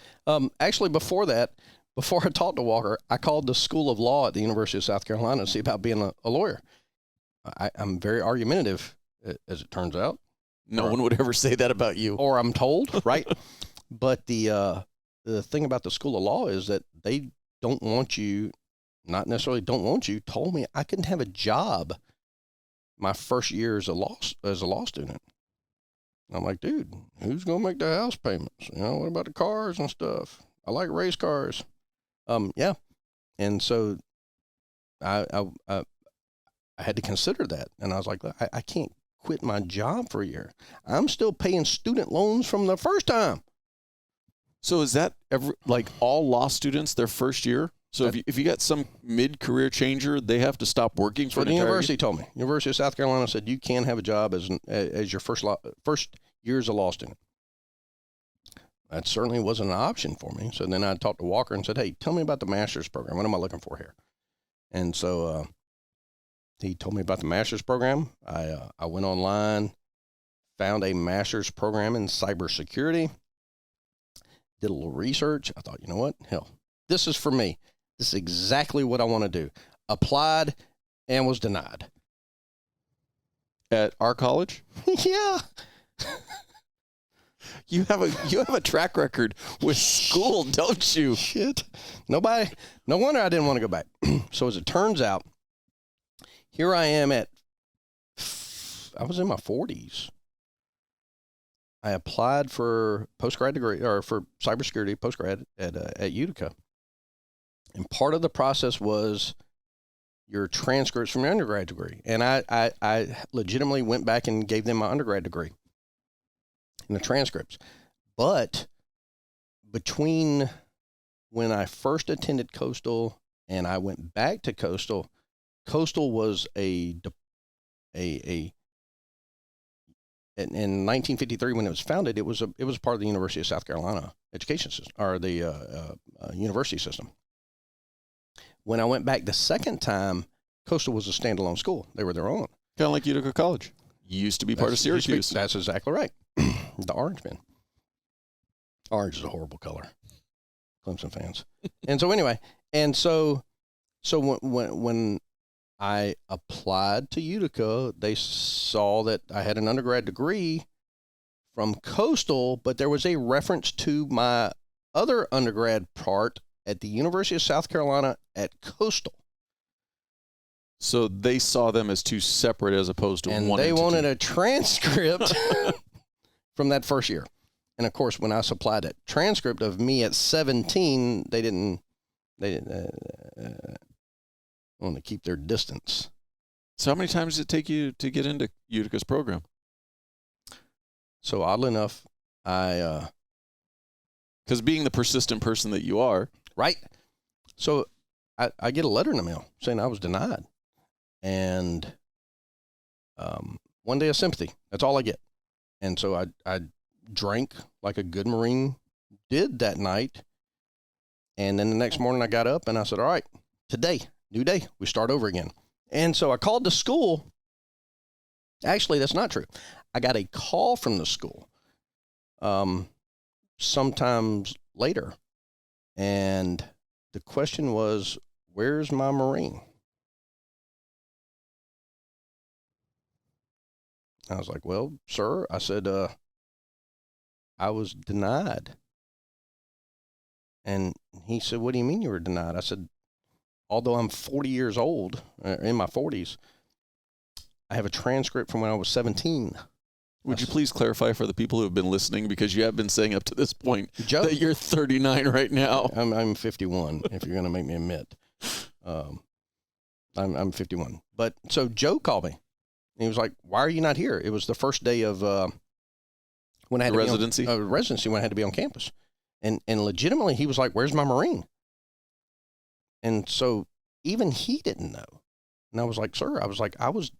Actually, before that, before I talked to Walker, I called the School of Law at the University of South Carolina to see about being a lawyer. I'm very argumentative, as it turns out. No one would ever say that about you. Or I'm told, right? But the thing about the School of Law is that they don't want you, not necessarily don't want you, told me I couldn't have a job my first year as a law student. I'm like, dude, who's going to make the house payments? What about the cars and stuff? I like race cars. Yeah. And so I had to consider that. And I was like, I can't quit my job for a year. I'm still paying student loans from the first time. So is that all law students their first year? So if you got some mid-career changer, they have to stop working for the university told me. University of South Carolina said you can have a job as your first year as a law student. That certainly wasn't an option for me. So then I talked to Walker and said, hey, tell me about the master's program. What am I looking for here? And so he told me about the master's program. I went online, found a master's program in cybersecurity, did a little research. I thought, you know what? Hell, this is for me. This is exactly what I want to do. Applied and was denied. At our college? Yeah. You have a track record with school, don't you? Shit. No wonder I didn't want to go back. So as it turns out, here I am I was in my 40s. I applied for postgrad degree, or for cybersecurity postgrad at Utica. And part of the process was your transcripts from your undergrad degree. And I legitimately went back and gave them my undergrad degree and the transcripts. But between when I first attended Coastal and I went back to Coastal was in 1953 when it was founded, it was part of the University of South Carolina education system, or the university system. When I went back the second time, Coastal was a standalone school. They were their own. Kind of like Utica College. Used to be part of Syracuse. That's exactly right. The Orange Men. Orange is a horrible color. Clemson fans. And so anyway, so when I applied to Utica, they saw that I had an undergrad degree from Coastal, but there was a reference to my other undergrad part at the University of South Carolina at Coastal. So they saw them as two separate as opposed to one entity. And they wanted a transcript from that first year. And of course, when I supplied a transcript of me at 17, they didn't want to keep their distance. So how many times did it take you to get into Utica's program? So oddly enough, because being the persistent person that you are. Right. So I get a letter in the mail saying I was denied. And one day of sympathy. That's all I get. And so I drank like a good Marine did that night. And then the next morning I got up and I said, all right, today, new day, we start over again. And so I called the school. Actually, that's not true. I got a call from the school sometimes later. And the question was, where's my Marine? I was like, well, sir, I said, I was denied. And he said, what do you mean you were denied? I said, although I'm 40 years old, in my 40s, I have a transcript from when I was 17. Would you please clarify for the people who have been listening, because you have been saying up to this point Joe, that you're 39 right now. I'm 51, if you're going to make me admit. I'm 51. But so Joe called me. And he was like, why are you not here? It was the first day of when I had residency when I had to be on campus. And legitimately, he was like, where's my Marine? And so even he didn't know. And I was like, sir, I was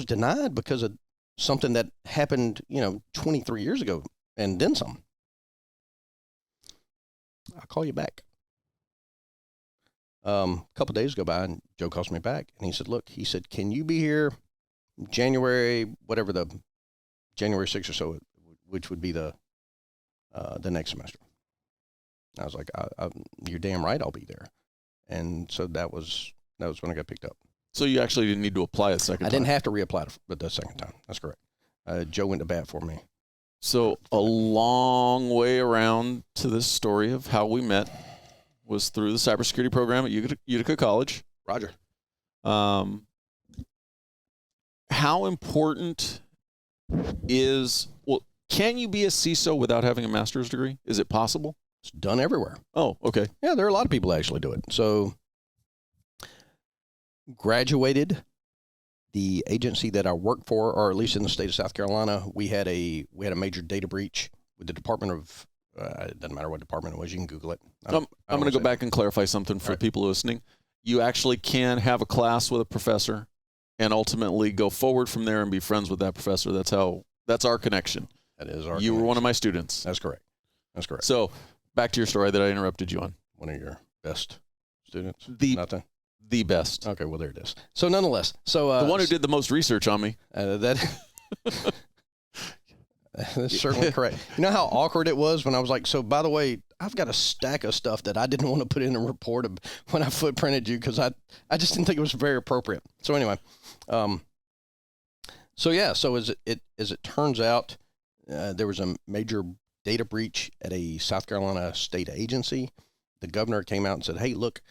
denied because of something that happened, 23 years ago and then some. I'll call you back. A couple of days go by and Joe calls me back and he said, can you be here January 6th or so, which would be the next semester. I was like, you're damn right I'll be there. And so that was when I got picked up. So you actually didn't need to apply a second time? I didn't have to reapply the second time. That's correct. Joe went to bat for me. So a long way around to this story of how we met was through the cybersecurity program at Utica College. Roger. How important can you be a CISO without having a master's degree? Is it possible? It's done everywhere. Oh, okay. Yeah, there are a lot of people that actually do it. So graduated the agency that I worked for, or at least in the state of South Carolina, we had a major data breach with the Department of, it doesn't matter what department it was, you can Google it. I'm going to go back and clarify something for people listening. You actually can have a class with a professor and ultimately go forward from there and be friends with that professor. That's our connection. That is our You were one of my students. That's correct. So back to your story that I interrupted you on. One of your best students? The best. Okay, well, there it is. So nonetheless. So the one who did the most research on me. That's certainly correct. You know how awkward it was when I was like, so by the way, I've got a stack of stuff that I didn't want to put in a report when I footprinted you because I just didn't think it was very appropriate. So anyway, so as it turns out, there was a major data breach at a South Carolina state agency. The governor came out and said, "Hey, look,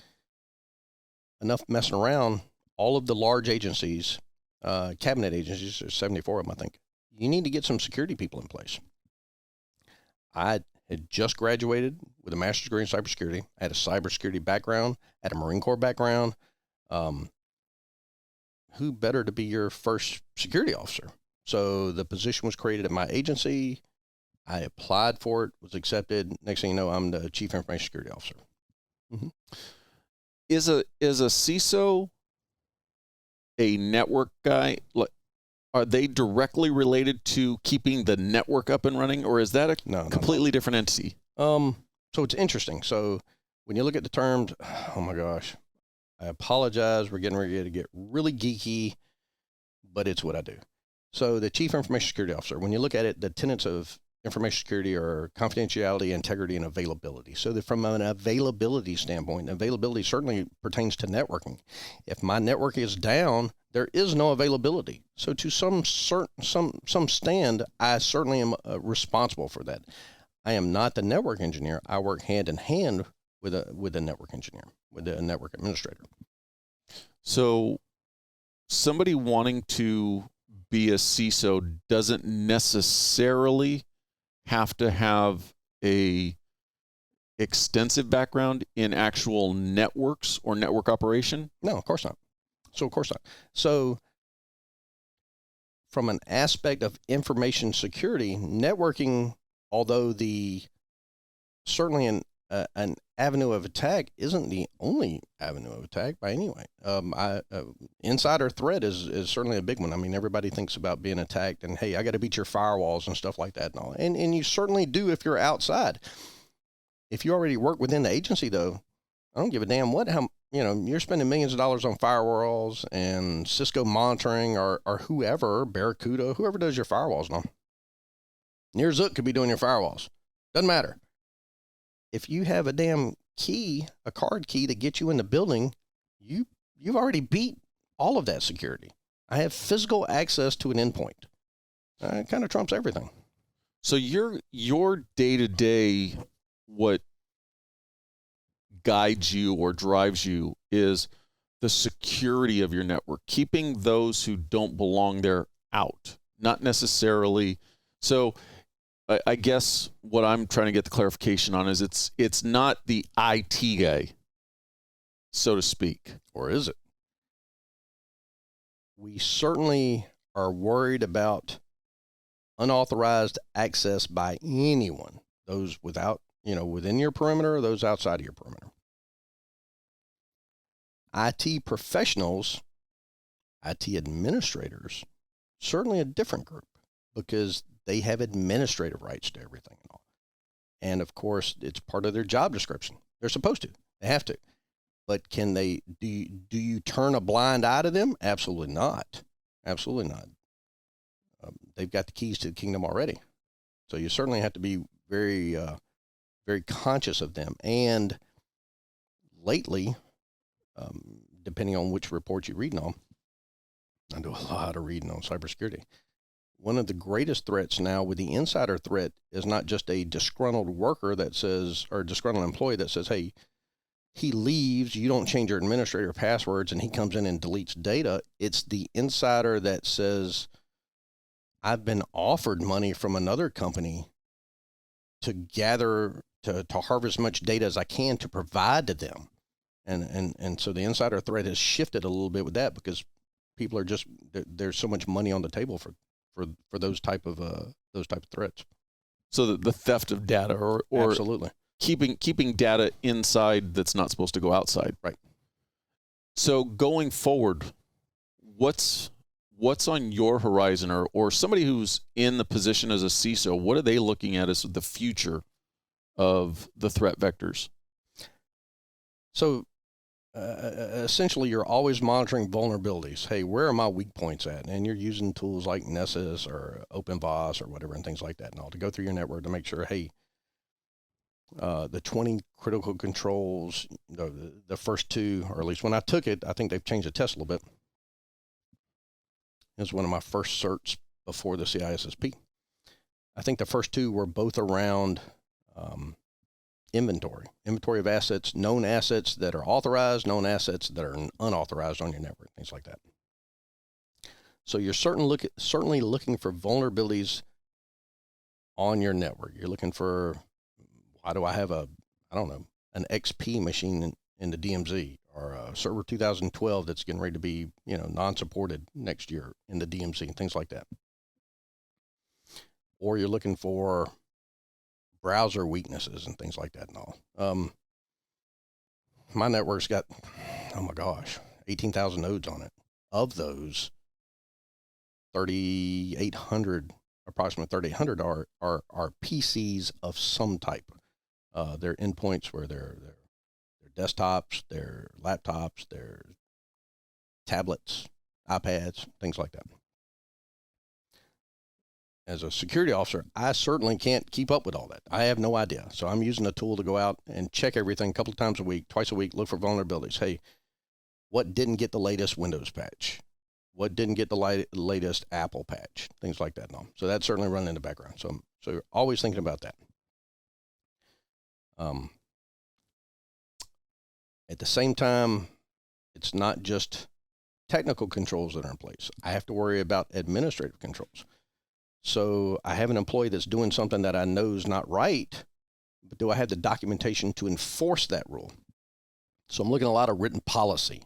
enough messing around. All of the large agencies, cabinet agencies, there's 74 of them, I think. You need to get some security people in place." I had just graduated with a master's degree in cybersecurity. I had a cybersecurity background, had a Marine Corps background. Who better to be your first security officer? So the position was created at my agency. I applied for it, was accepted. Next thing you know, I'm the Chief Information Security Officer. Mm-hmm. Is a CISO a network guy? Are they directly related to keeping the network up and running, or is that a completely different entity? So it's interesting. So when you look at the terms, oh my gosh, I apologize. We're getting ready to get really geeky, but it's what I do. So the Chief Information Security Officer, when you look at it, the tenets of information security are confidentiality, integrity, and availability. So that from an availability standpoint, availability certainly pertains to networking. If my network is down, there is no availability. So to some stand, I certainly am responsible for that. I am not the network engineer. I work hand in hand with a network engineer, with a network administrator. So somebody wanting to be a CISO doesn't necessarily have to have a extensive background in actual networks or network operation? No, of course not. So from an aspect of information security, networking, although certainly an avenue of attack, isn't the only avenue of attack by any way. Insider threat is certainly a big one. I mean, everybody thinks about being attacked and, hey, I got to beat your firewalls and stuff like that and all. And you certainly do if you're outside. If you already work within the agency, though, I don't give a damn you're spending millions of dollars on firewalls and Cisco monitoring or whoever, Barracuda, whoever does your firewalls now. Near Zook could be doing your firewalls. Doesn't matter. If you have a damn key, a card key that gets you in the building, you've already beat all of that security. I have physical access to an endpoint. It kind of trumps everything. So your day-to-day, what guides you or drives you is the security of your network, keeping those who don't belong there out, not necessarily. So I guess what I'm trying to get the clarification on is it's not the IT guy, so to speak. Or is it? We certainly are worried about unauthorized access by anyone, those within your perimeter, those outside of your perimeter. IT professionals, IT administrators, certainly a different group because they have administrative rights to everything and all. And of course, it's part of their job description. They're supposed to. They have to. But can they, do you turn a blind eye to them? Absolutely not. Absolutely not. They've got the keys to the kingdom already. So you certainly have to be very, very conscious of them. And lately, depending on which report you read on, I do a lot of reading on cybersecurity. One of the greatest threats now with the insider threat is not just a disgruntled worker that says, or a disgruntled employee that says, hey, he leaves, you don't change your administrator passwords, and he comes in and deletes data. It's the insider that says, I've been offered money from another company to gather, to harvest as much data as I can to provide to them. And so the insider threat has shifted a little bit with that because people are just, there's so much money on the table for those type of threats. So the theft of data or absolutely keeping data inside that's not supposed to go outside. Right. So going forward, what's on your horizon or somebody who's in the position as a CISO, what are they looking at as the future of the threat vectors? So essentially, you're always monitoring vulnerabilities. Hey, where are my weak points at? And you're using tools like Nessus or OpenVOS or whatever and things like that and all to go through your network to make sure, hey, The 20 critical controls, the first two, or at least when I took it, I think they've changed the test a little bit. It was one of my first certs before the CISSP. I think the first two were both around inventory of assets, known assets that are authorized, known assets that are unauthorized on your network, things like that. So you're certainly looking for vulnerabilities on your network. You're looking for, why do I have an XP machine in the DMZ, or a server 2012 that's getting ready to be, non-supported next year in the DMZ, and things like that. Or you're looking for browser weaknesses and things like that and all. My network's got, 18,000 nodes on it. Of those, 3,800, approximately 3,800 are PCs of some type. They're endpoints where they're desktops, they're laptops, they're tablets, iPads, things like that. As a security officer, I certainly can't keep up with all that. I have no idea. So I'm using a tool to go out and check everything a couple of times a week, twice a week, look for vulnerabilities. Hey, what didn't get the latest Windows patch? What didn't get the latest Apple patch? Things like that and all. So that's certainly running in the background. So you're always thinking about that. At the same time, it's not just technical controls that are in place. I have to worry about administrative controls. So I have an employee that's doing something that I know is not right, but do I have the documentation to enforce that rule? So I'm looking at a lot of written policy.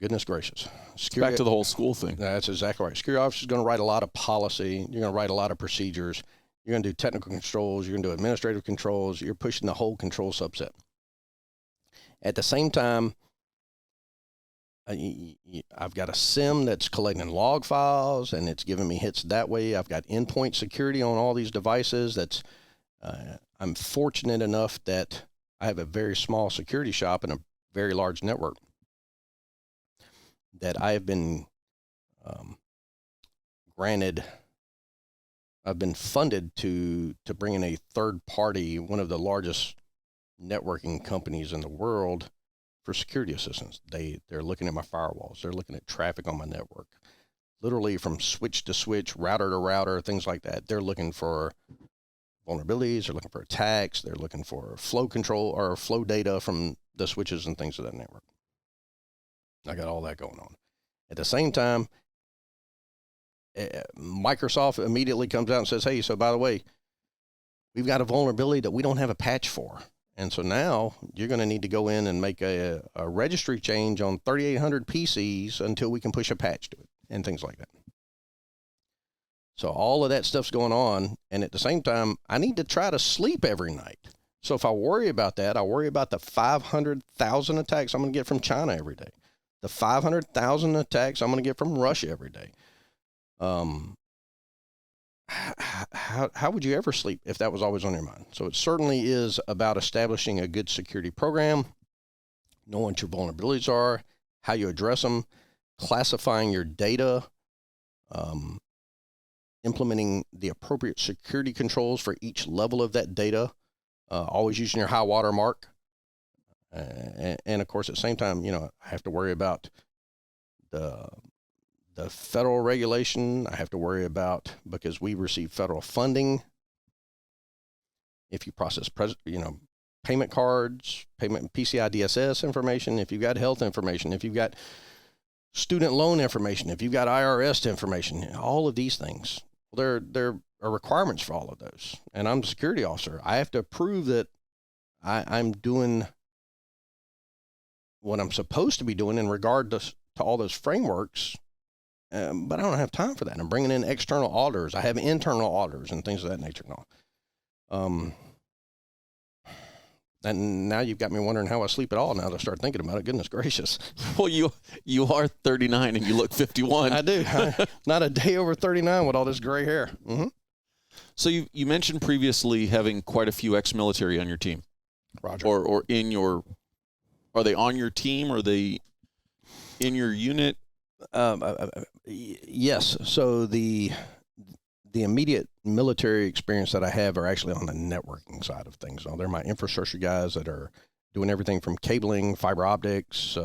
Goodness gracious. Back to the whole school thing. That's exactly right. Security officer is going to write a lot of policy. You're going to write a lot of procedures. You're going to do technical controls. You're going to do administrative controls. You're pushing the whole control subset. At the same time, I've got a SIM that's collecting log files and it's giving me hits that way. I've got endpoint security on all these devices. I'm fortunate enough that I have a very small security shop and a very large network that I have been I've been funded to bring in a third party, one of the largest networking companies in the world, for security assistance. They're looking at my firewalls. They're looking at traffic on my network, literally from switch to switch, router to router, things like that. They're looking for vulnerabilities. They're looking for attacks. They're looking for flow control or flow data from the switches and things of that network. I got all that going on. At the same time, Microsoft immediately comes out and says, hey, so by the way, we've got a vulnerability that we don't have a patch for. And so now you're going to need to go in and make a registry change on 3,800 PCs until we can push a patch to it and things like that. So all of that stuff's going on. And at the same time, I need to try to sleep every night. So if I worry about that, I worry about the 500,000 attacks I'm going to get from China every day. The 500,000 attacks I'm going to get from Russia every day. How would you ever sleep if that was always on your mind? So it certainly is about establishing a good security program, knowing what your vulnerabilities are, how you address them, classifying your data, implementing the appropriate security controls for each level of that data, always using your high water mark. And of course, at the same time, I have to worry about the federal regulation. I have to worry about, because we receive federal funding. If you process, payment cards, payment PCI DSS information, if you've got health information, if you've got student loan information, if you've got IRS information, all of these things, there are requirements for all of those. And I'm the security officer. I have to prove that I'm doing what I'm supposed to be doing in regard to all those frameworks. But I don't have time for that. I'm bringing in external auditors. I have internal auditors and things of that nature now. And now you've got me wondering how I sleep at all now that I start thinking about it. Goodness gracious. Well, you are 39 and you look 51. I do. Not a day over 39 with all this gray hair. Mm-hmm. So you mentioned previously having quite a few ex-military on your team. Roger. Or in your, are they on your team? Or are they in your unit? Yes. So the the immediate military experience that I have are actually on the networking side of things. They're my infrastructure guys that are doing everything from cabling, fiber optics,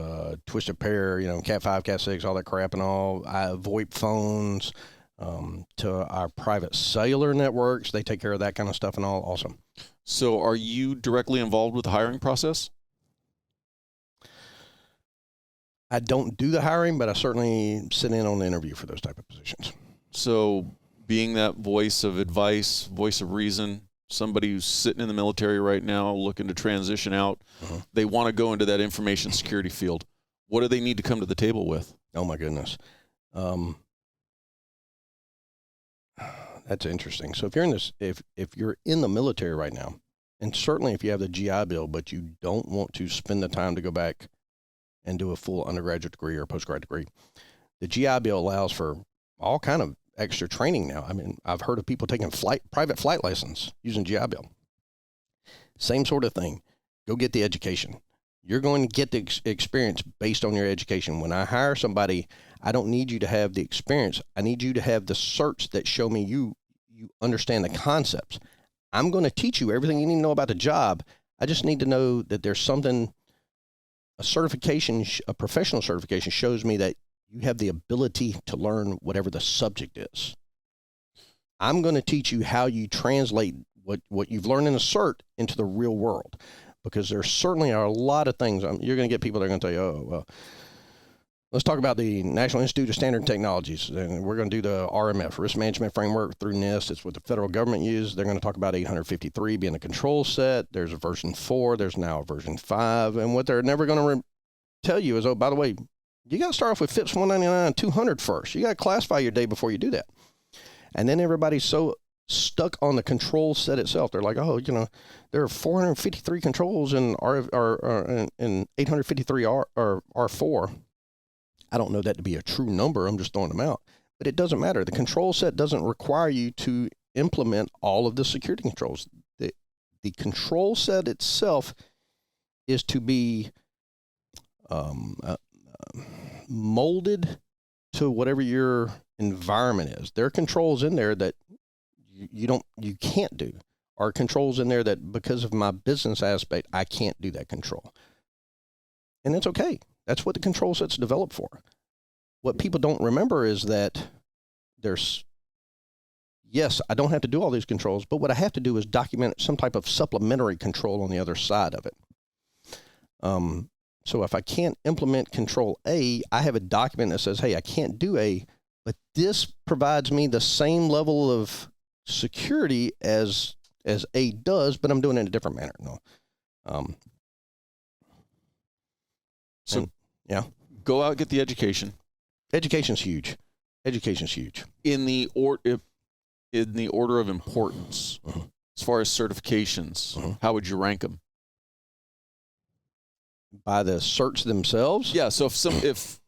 twisted pair, Cat 5, Cat 6, all that crap and all, VoIP phones, to our private cellular networks. They take care of that kind of stuff and all also. So are you directly involved with the hiring process? I don't do the hiring, but I certainly sit in on the interview for those type of positions. So being that voice of advice, voice of reason, somebody who's sitting in the military right now looking to transition out, they want to go into that information security field. What do they need to come to the table with? Oh, my goodness. That's interesting. So if you're in this, if you're in the military right now, and certainly if you have the GI Bill, but you don't want to spend the time to go back and do a full undergraduate degree or postgrad degree, the GI Bill allows for all kind of extra training now. I mean, I've heard of people taking private flight lessons using GI Bill. Same sort of thing. Go get the education. You're going to get the experience based on your education. When I hire somebody, I don't need you to have the experience. I need you to have the certs that show me you understand the concepts. I'm going to teach you everything you need to know about the job. I just need to know that there's something, a certification, a professional certification shows me that you have the ability to learn whatever the subject is. I'm going to teach you how you translate what you've learned in a cert into the real world, because there certainly are a lot of things. You're going to get people that are going to tell you, oh, well, let's talk about the National Institute of Standard Technologies, and we're going to do the RMF, Risk Management Framework through NIST. It's what the federal government uses. They're going to talk about 853 being a control set. There's a version 4. There's now a version 5. And what they're never going to tell you is, oh, by the way, you got to start off with FIPS 199 and 200 first. You got to classify your day before you do that. And then everybody's so stuck on the control set itself. They're like, oh, there are 453 controls in 853 R4. I don't know that to be a true number. I'm just throwing them out. But it doesn't matter. The control set doesn't require you to implement all of the security controls. The control set itself is to be molded to whatever your environment is. There are controls in there that you can't do, or controls in there that because of my business aspect, I can't do that control. And it's okay. That's what the control set's developed for. What people don't remember is that yes, I don't have to do all these controls, but what I have to do is document some type of supplementary control on the other side of it. So if I can't implement control A, I have a document that says, hey, I can't do A, but this provides me the same level of security as A does, but I'm doing it in a different manner. No. Yeah. Go out, get the education. Education's huge. Education's huge. In the order of importance, as far as certifications, how would you rank them? By the certs themselves? Yeah. So if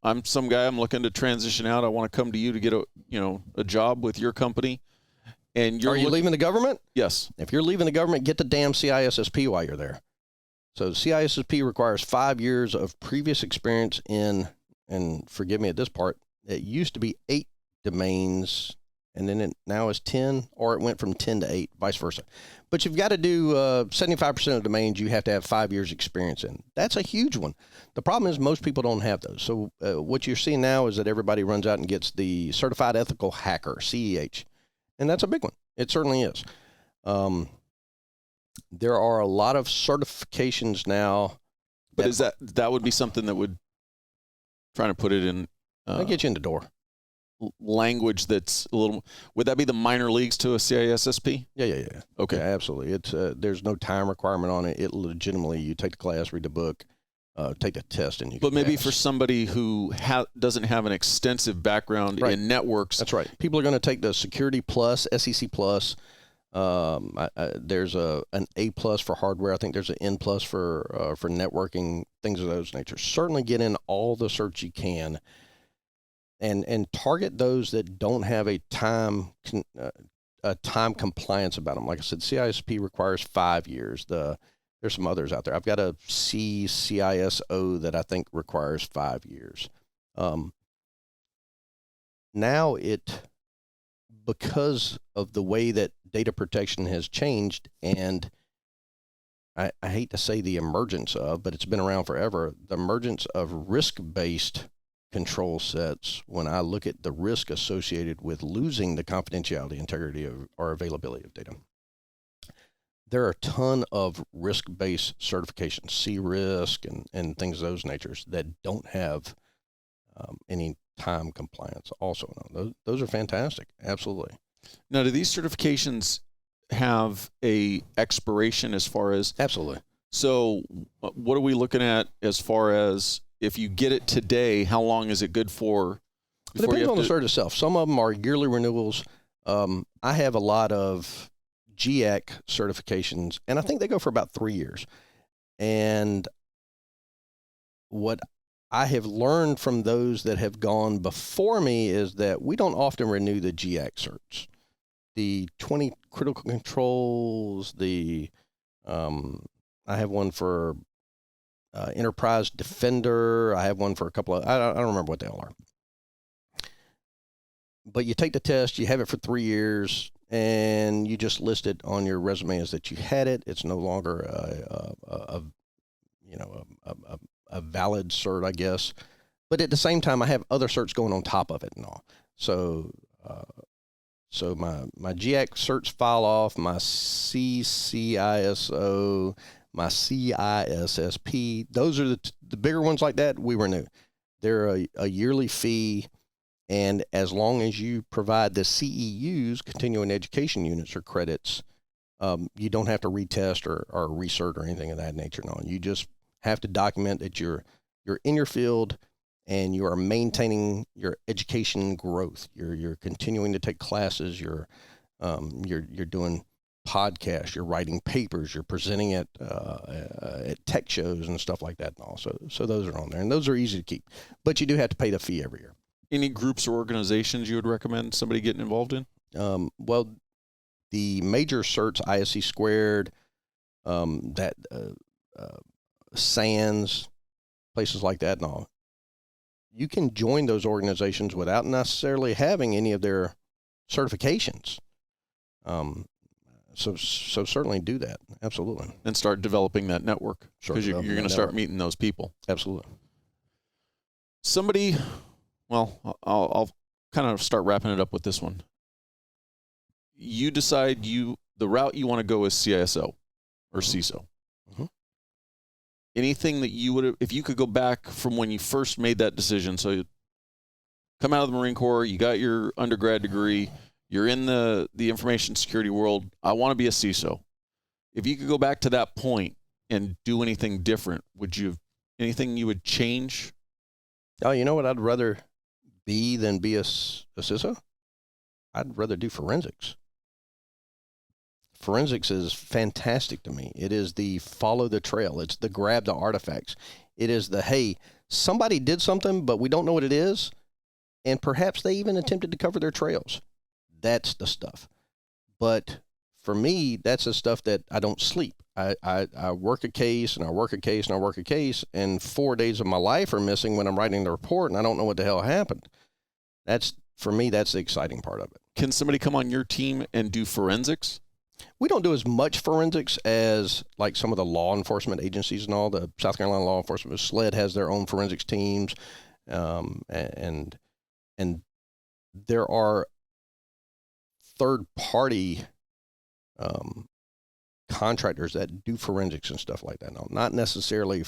I'm some guy, I'm looking to transition out, I want to come to you to get a job with your company, and are you leaving the government? Yes. If you're leaving the government, get the damn CISSP while you're there. So CISSP requires 5 years of previous experience in, and forgive me at this part, it used to be 8 domains, and then it now is 10, or it went from 10 to 8, vice versa. But you've got to do 75% of domains you have to have 5 years experience in. That's a huge one. The problem is most people don't have those. So what you're seeing now is that everybody runs out and gets the Certified Ethical Hacker, CEH, and that's a big one. It certainly is. There are a lot of certifications now. But is that would be something that would, trying to put it in, I'll get you in the door. Language that's a little, would that be the minor leagues to a CISSP? Yeah. Okay. Yeah, absolutely. It's there's no time requirement on it. It legitimately, you take the class, read the book, take the test, and you can But maybe pass. for somebody who doesn't have an extensive background in networks. That's right. People are going to take the Security Plus, SEC Plus. There's an A plus for hardware. I think there's an N plus for networking, things of those nature. Certainly get in all the certs you can, and target those that don't have a time compliance about them. Like I said, CISP requires 5 years. There's some others out there. I've got a CISO that I think requires 5 years. Now because of the way that data protection has changed, and I hate to say the emergence of, but it's been around forever, the emergence of risk-based control sets, when I look at the risk associated with losing the confidentiality, integrity, or availability of data. There are a ton of risk-based certifications, C-risk and things of those natures that don't have any time compliance also. No, those are fantastic. Absolutely. Now, do these certifications have a expiration as far as? Absolutely. So what are we looking at as far as if you get it today, how long is it good for? It depends on the cert itself. Some of them are yearly renewals. I have a lot of GAC certifications, and I think they go for about 3 years. And what I have learned from those that have gone before me is that we don't often renew the GAC certs. The 20 critical controls, I have one for Enterprise Defender. I have one for a couple of, I don't remember what they all are. But you take the test, you have it for 3 years, and you just list it on your resume as that you had it. It's no longer a valid cert, I guess. But at the same time, I have other certs going on top of it and all. So my GAC certs file off, my CISO, my CISSP. Those are the bigger ones like that we renew. They're a yearly fee. And as long as you provide the CEUs, continuing education units or credits, you don't have to retest or recert or anything of that nature. No, you just have to document that you're in your field and you are maintaining your education growth. You're continuing to take classes. You're doing podcasts. You're writing papers. You're presenting at tech shows and stuff like that. And also, so those are on there, and those are easy to keep. But you do have to pay the fee every year. Any groups or organizations you would recommend somebody getting involved in? Well, the major certs, ISC squared, SANS, places like that and all. You can join those organizations without necessarily having any of their certifications. So certainly do that. Absolutely. And start developing that network, because you're going to start meeting those people. Absolutely. Somebody, well, I'll kind of start wrapping it up with this one. You decide the route you want to go is CISO or CISO. Mm-hmm. Anything that you would have, if you could go back from when you first made that decision, so you come out of the Marine Corps, you got your undergrad degree, you're in the information security world, I want to be a CISO. If you could go back to that point and do anything different, anything you would change? Oh, you know what I'd rather be than be a CISO? I'd rather do forensics. Forensics is fantastic to me. It is the follow the trail. It's the grab the artifacts. It is the, hey, somebody did something, but we don't know what it is. And perhaps they even attempted to cover their trails. That's the stuff. But for me, that's the stuff that I don't sleep. I work a case and I work a case and I work a case, and 4 days of my life are missing when I'm writing the report and I don't know what the hell happened. For me, that's the exciting part of it. Can somebody come on your team and do forensics? We don't do as much forensics as like some of the law enforcement agencies and all. The South Carolina law enforcement, SLED has their own forensics teams, and there are third-party contractors that do forensics and stuff like that. No, not necessarily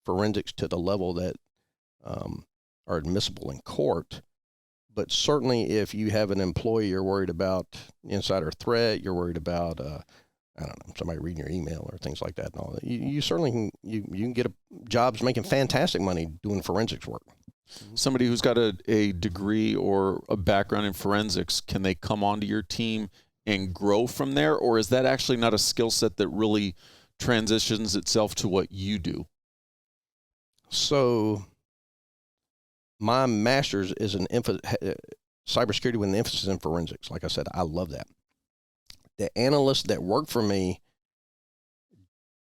forensics to the level that are admissible in court, but certainly if you have an employee you're worried about insider threat, you're worried about I don't know, somebody reading your email or things like that and all that, you certainly can you can get jobs making fantastic money doing forensics work. Somebody who's got a degree or a background in forensics, can they come onto your team and grow from there? Or is that actually not a skill set that really transitions itself to what you do? So my master's is cybersecurity with an emphasis in forensics. Like I said, I love that. The analysts that work for me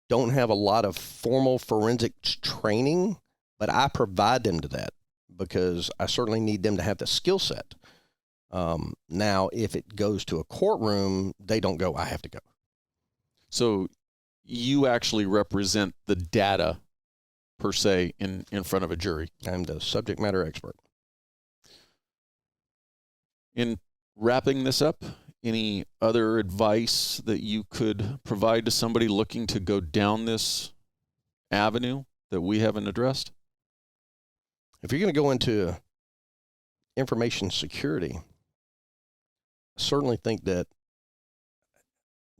don't have a lot of formal forensics training, but I provide them to that because I certainly need them to have the skill set. Now, if it goes to a courtroom, they don't go, I have to go. So you actually represent the data per se in front of a jury. I'm the subject matter expert. In wrapping this up, any other advice that you could provide to somebody looking to go down this avenue that we haven't addressed? If you're going to go into information security, I certainly think that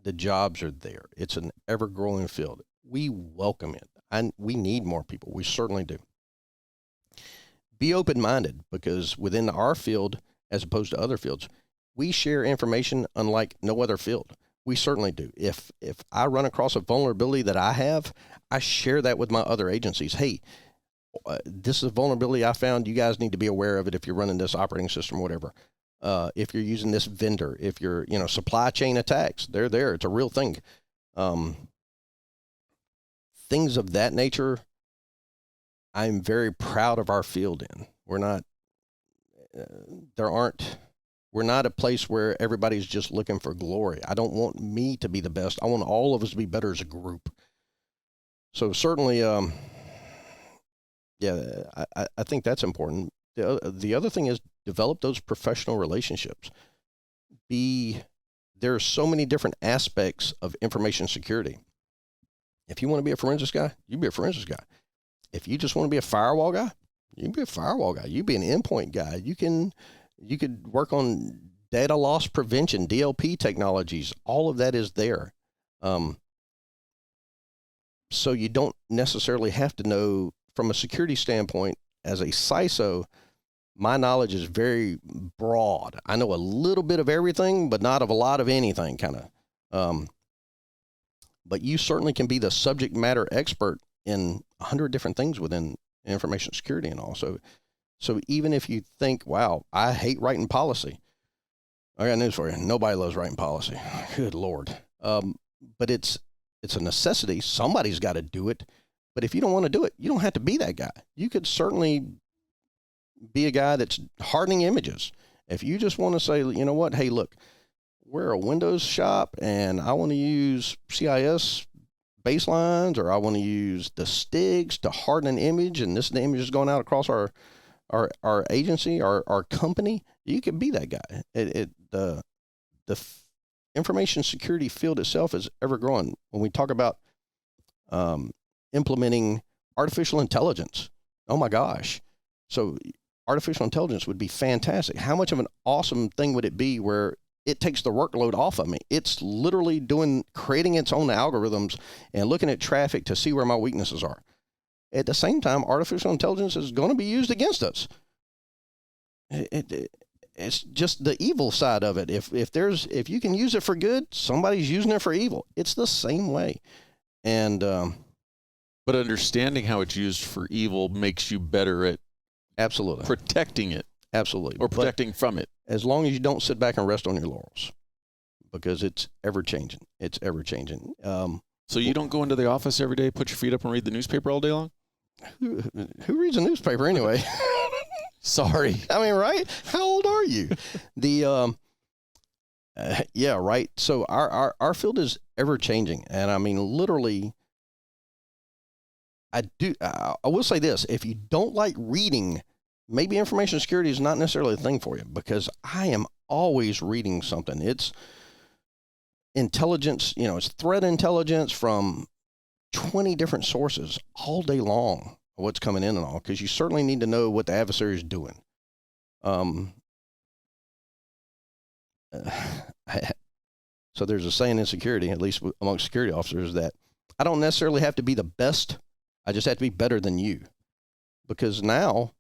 the jobs are there. It's an ever-growing field. We welcome it. And we need more people. We certainly do. Be open-minded, because within our field, as opposed to other fields, we share information unlike no other field. We certainly do. If I run across a vulnerability that I have, I share that with my other agencies. Hey, this is a vulnerability I found. You guys need to be aware of it if you're running this operating system or whatever. If you're using this vendor, if you're, supply chain attacks, they're there. It's a real thing. Things of that nature, I'm very proud of our field in. We're not, we're not a place where everybody's just looking for glory. I don't want me to be the best. I want all of us to be better as a group. So certainly, I think that's important. The other thing is develop those professional relationships. There are so many different aspects of information security. If you want to be a forensics guy, you be a forensics guy. If you just want to be a firewall guy, you can be a firewall guy. You be an endpoint guy. You could work on data loss prevention, DLP technologies. All of that is there. So you don't necessarily have to know from a security standpoint. As a CISO, my knowledge is very broad. I know a little bit of everything, but not of a lot of anything, kind of. But you certainly can be the subject matter expert in 100 different things within information security and all. So even if you think, wow, I hate writing policy, I got news for you. Nobody loves writing policy. Good Lord. But it's a necessity. Somebody's got to do it. But if you don't want to do it, you don't have to be that guy. You could certainly be a guy that's hardening images. If you just want to say, you know what, hey, look, we're a Windows shop and I want to use CIS baselines, or I want to use the STIGs to harden an image, and this image is going out across our agency, our company, you could be that guy. The information security field itself is ever growing. When we talk about implementing artificial intelligence, oh my gosh. So artificial intelligence would be fantastic. How much of an awesome thing would it be where it takes the workload off of me? It's literally creating its own algorithms and looking at traffic to see where my weaknesses are. At the same time, artificial intelligence is going to be used against us. It's just the evil side of it. If you can use it for good, somebody's using it for evil. It's the same way. And but understanding how it's used for evil makes you better at absolutely protecting it. Absolutely. Or protecting from it. As long as you don't sit back and rest on your laurels, because it's ever changing. It's ever changing. So you don't go into the office every day, put your feet up and read the newspaper all day long? Who reads a newspaper anyway? Sorry. I mean, right? How old are you? Yeah, right. So our field is ever changing. And I mean, literally, I will say this, if you don't like reading, maybe information security is not necessarily a thing for you, because I am always reading something. It's intelligence, it's threat intelligence from 20 different sources all day long, what's coming in and all, because you certainly need to know what the adversary is doing. So there's a saying in security, at least amongst security officers, that I don't necessarily have to be the best. I just have to be better than you. Because now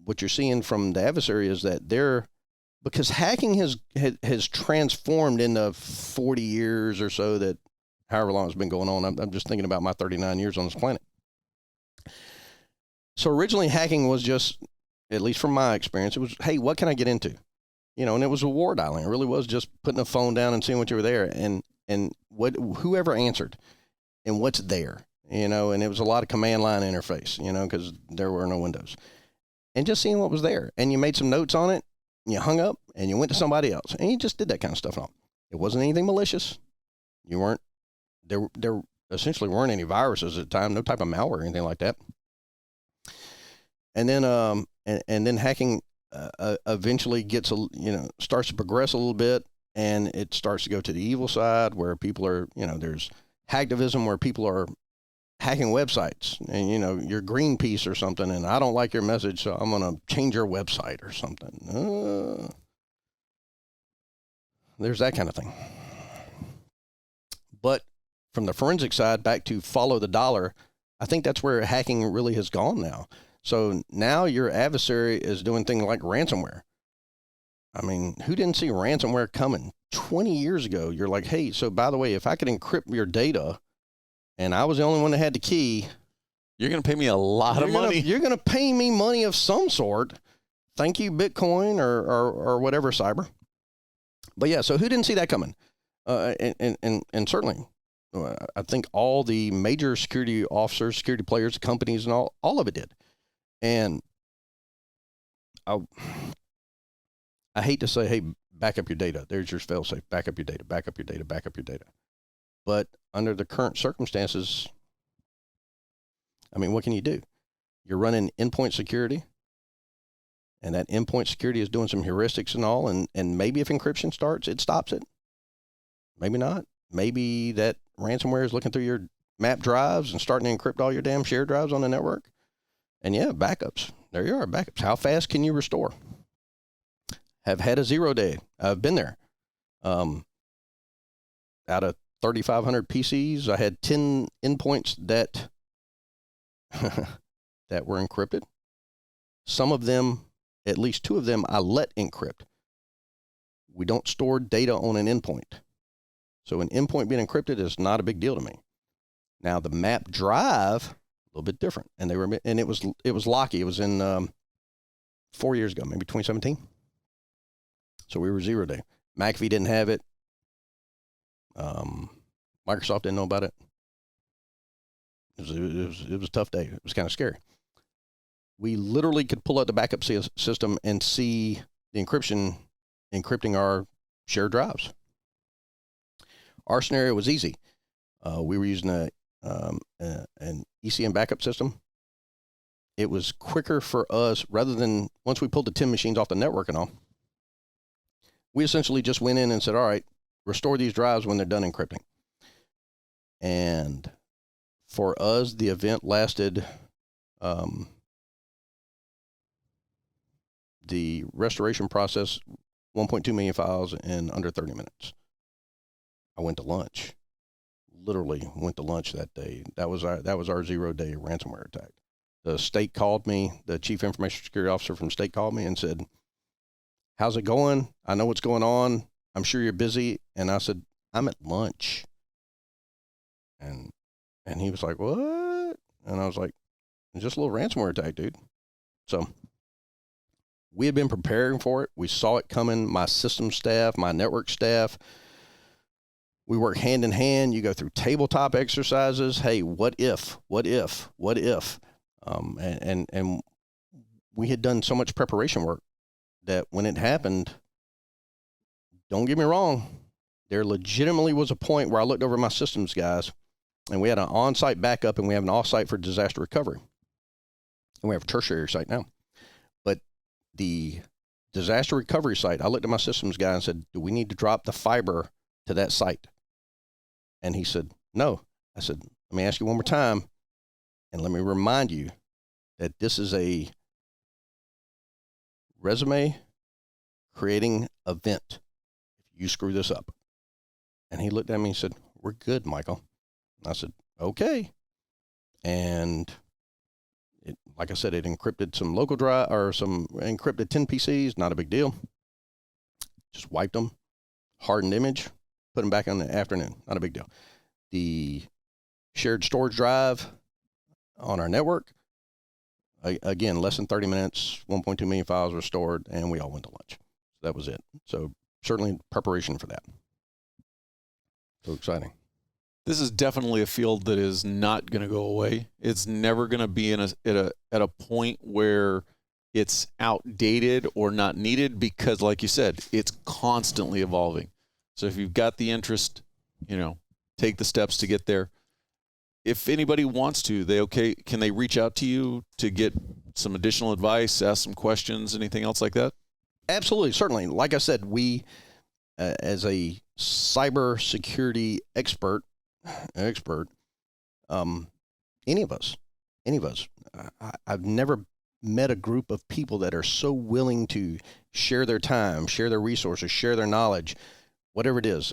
what you're seeing from the adversary is that because hacking has transformed in the 40 years or so, that however long it's been going on. I'm just thinking about my 39 years on this planet. So originally hacking was just, at least from my experience, it was, hey, what can I get into? And it was a war dialing. It really was just putting a phone down and seeing what you were there, and whoever answered and what's there, and it was a lot of command line interface, because there were no windows, and just seeing what was there. And you made some notes on it, and you hung up, and you went to somebody else, and you just did that kind of stuff. And all. It wasn't anything malicious. You weren't there. Essentially, weren't any viruses at the time, no type of malware or anything like that. And then and then hacking eventually gets starts to progress a little bit, and it starts to go to the evil side where people are there's hacktivism where people are hacking websites, and you're Greenpeace or something, and I don't like your message, so I'm gonna change your website or something. There's that kind of thing. But from the forensic side, back to follow the dollar, I think that's where hacking really has gone now. So now your adversary is doing things like ransomware. I mean, who didn't see ransomware coming 20 years ago? You're like, hey, so by the way, if I could encrypt your data and I was the only one that had the key, you're going to pay me a lot of money. You're going to pay me money of some sort. Thank you, Bitcoin or whatever cyber. But yeah, so who didn't see that coming? And certainly, I think all the major security officers, security players, companies, and all of it did. And I hate to say, hey, back up your data. There's your fail-safe. Back up your data, back up your data, back up your data. But under the current circumstances, I mean, what can you do? You're running endpoint security, and that endpoint security is doing some heuristics and all, and maybe if encryption starts, it stops it. Maybe not. Maybe that ransomware is looking through your map drives and starting to encrypt all your damn shared drives on the network. And yeah, backups. There you are, backups. How fast can you restore? Have had a 0 day. I've been there. Out of 3,500 PCs, I had 10 endpoints that that were encrypted. Some of them, at least 2 of them, I let encrypt. We don't store data on an endpoint. So an endpoint being encrypted is not a big deal to me. Now the map drive, a little bit different, and it was locky. It was in 4 years ago, maybe 2017. So we were 0 day. McAfee didn't have it. Microsoft didn't know about it. It was a tough day. It was kind of scary. We literally could pull out the backup system and see the encrypting our shared drives. Our scenario was easy. We were using an ECM backup system. It was quicker for us, rather than once we pulled the 10 machines off the network and all, we essentially just went in and said, all right, restore these drives when they're done encrypting. And for us, the event lasted, the restoration process, 1.2 million files in under 30 minutes. I went to lunch. Literally went to lunch that day. That was our 0 day ransomware attack. The state called me, the chief information security officer from state called me and said, how's it going? I know what's going on. I'm sure you're busy. And I said, I'm at lunch. And he was like, what? And I was like, it's just a little ransomware attack, dude. So we had been preparing for it. We saw it coming. My system staff, my network staff, we work hand in hand. You go through tabletop exercises. Hey, what if? And we had done so much preparation work that when it happened, don't get me wrong, there legitimately was a point where I looked over my systems guys, and we had an on-site backup and we have an off-site for disaster recovery. And we have a tertiary site now. But the disaster recovery site, I looked at my systems guy and said, do we need to drop the fiber to that site? And he said, no. I said, let me ask you one more time, and let me remind you that this is a resume creating event if you screw this up. And he looked at me and said, we're good, Michael. I said, okay. And it, like I said, it encrypted some local drive or some encrypted 10 PCs, not a big deal. Just wiped them, hardened image, put them back in the afternoon, not a big deal. The shared storage drive on our network, again, less than 30 minutes, 1.2 million files were stored, and we all went to lunch. So that was it. So certainly preparation for that. So exciting. This is definitely a field that is not going to go away. It's never going to be at a point where it's outdated or not needed because, like you said, it's constantly evolving. So if you've got the interest, take the steps to get there. If anybody wants to, can they reach out to you to get some additional advice, ask some questions, anything else like that? Absolutely, certainly. Like I said, we, as a cybersecurity expert, any of us, I've never met a group of people that are so willing to share their time, share their resources, share their knowledge, whatever it is.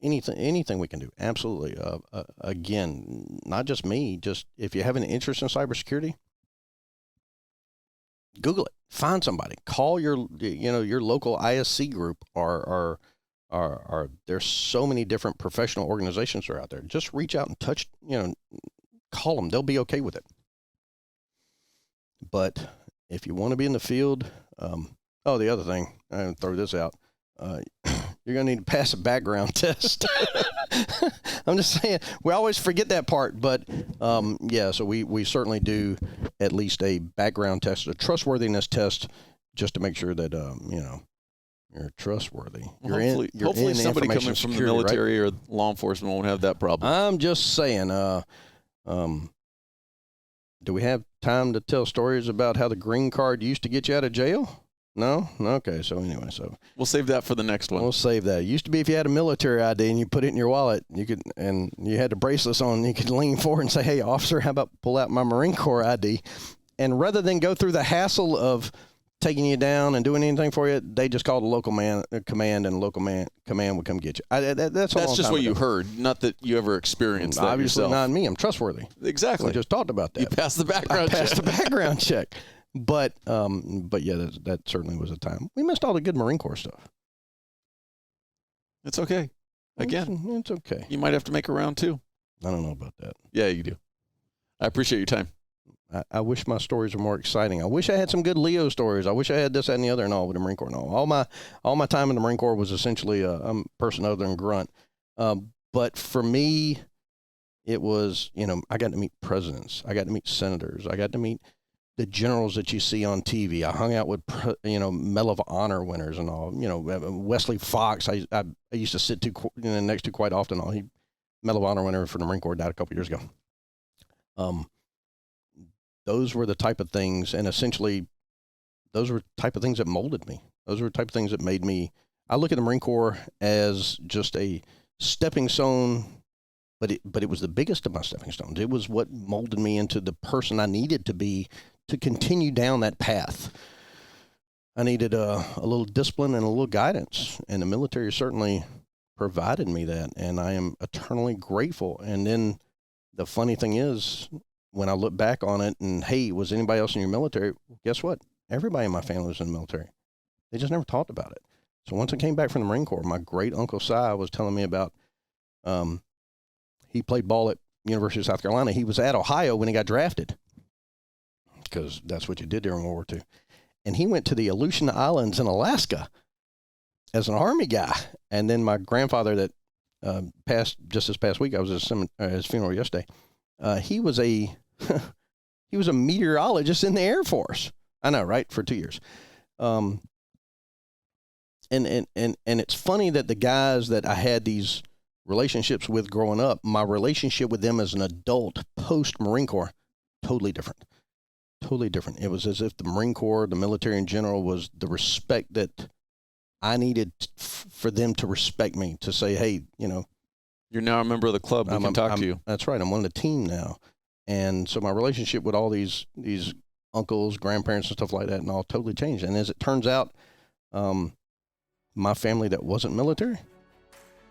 Anything we can do. Absolutely. Again, not just me, just if you have an interest in cybersecurity, Google it, find somebody, call your local ISC group or there's so many different professional organizations that are out there. Just reach out and call them. They'll be okay with it. But if you want to be in the field, the other thing, I'm going to throw this out. You're going to need to pass a background test. I'm just saying, we always forget that part, but so we certainly do at least a background test, a trustworthiness test, just to make sure that, you're trustworthy. Well, hopefully somebody coming from the military, right? Or law enforcement won't have that problem. I'm just saying, do we have time to tell stories about how the green card used to get you out of jail? No? Okay, so anyway, we'll save that for the next one. We'll save that. It used to be if you had a military ID and you put it in your wallet, and you had the bracelets on, you could lean forward and say, "Hey, officer, how about pull out my Marine Corps ID?" And rather than go through the hassle of taking you down and doing anything for you, they just called a local command, and a local command would come get you. That's just what you heard, not that you ever experienced that obviously yourself. Not me. I'm trustworthy. Exactly. We just talked about that. You passed the background check. I passed the background check. But yeah, that certainly was a time. We missed all the good Marine Corps stuff. It's okay. Again, it's okay. You might have to make a round too. I don't know about that. Yeah, you do. I appreciate your time. I wish my stories were more exciting. I wish I had some good Leo stories. I wish I had this, that, and the other, and all with the Marine Corps. And all my time in the Marine Corps was essentially a person other than grunt. But for me, it was, I got to meet presidents. I got to meet senators. I got to meet the generals that you see on TV. I hung out with, Medal of Honor winners and all. Wesley Fox, I used to sit next to quite often. He Medal of Honor winner for the Marine Corps, died a couple years ago. Those were the type of things, and essentially, those were the type of things that molded me. Those were the type of things that made me. I look at the Marine Corps as just a stepping stone, but it was the biggest of my stepping stones. It was what molded me into the person I needed to be to continue down that path. I needed a little discipline and a little guidance, and the military certainly provided me that, and I am eternally grateful. And then the funny thing is, when I look back on it and, hey, was anybody else in your military? Guess what? Everybody in my family was in the military. They just never talked about it. So once I came back from the Marine Corps, my great Uncle Si was telling me about, he played ball at University of South Carolina. He was at Ohio when he got drafted, because that's what you did during World War II. And he went to the Aleutian Islands in Alaska as an Army guy. And then my grandfather that passed just this past week, I was at his funeral yesterday. He was a meteorologist in the Air Force. I know, right? For 2 years. And it's funny that the guys that I had these relationships with growing up, my relationship with them as an adult post Marine Corps, totally different. Totally different. It was as if the Marine Corps, the military in general, was the respect that I needed for them to respect me, to say, hey, you're now a member of the club. We can talk to you. That's right. I'm on the team now. And so my relationship with all these uncles, grandparents, and stuff like that, and all totally changed. And as it turns out, my family that wasn't military,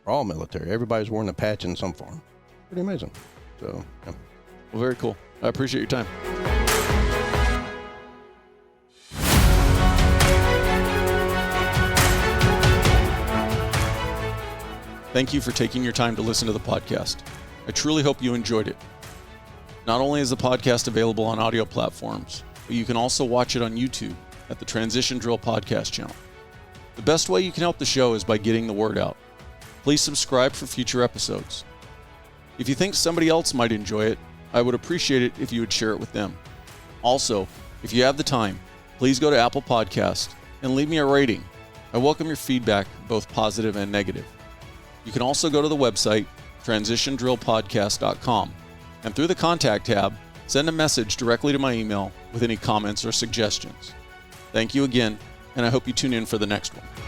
are all military. Everybody's wearing a patch in some form. Pretty amazing. So, yeah. Well, very cool. I appreciate your time. Thank you for taking your time to listen to the podcast. I truly hope you enjoyed it. Not only is the podcast available on audio platforms, but you can also watch it on YouTube at the Transition Drill Podcast channel. The best way you can help the show is by getting the word out. Please subscribe for future episodes. If you think somebody else might enjoy it, I would appreciate it if you would share it with them. Also, if you have the time, please go to Apple Podcast and leave me a rating. I welcome your feedback, both positive and negative. You can also go to the website, transitiondrillpodcast.com, and through the contact tab, send a message directly to my email with any comments or suggestions. Thank you again, and I hope you tune in for the next one.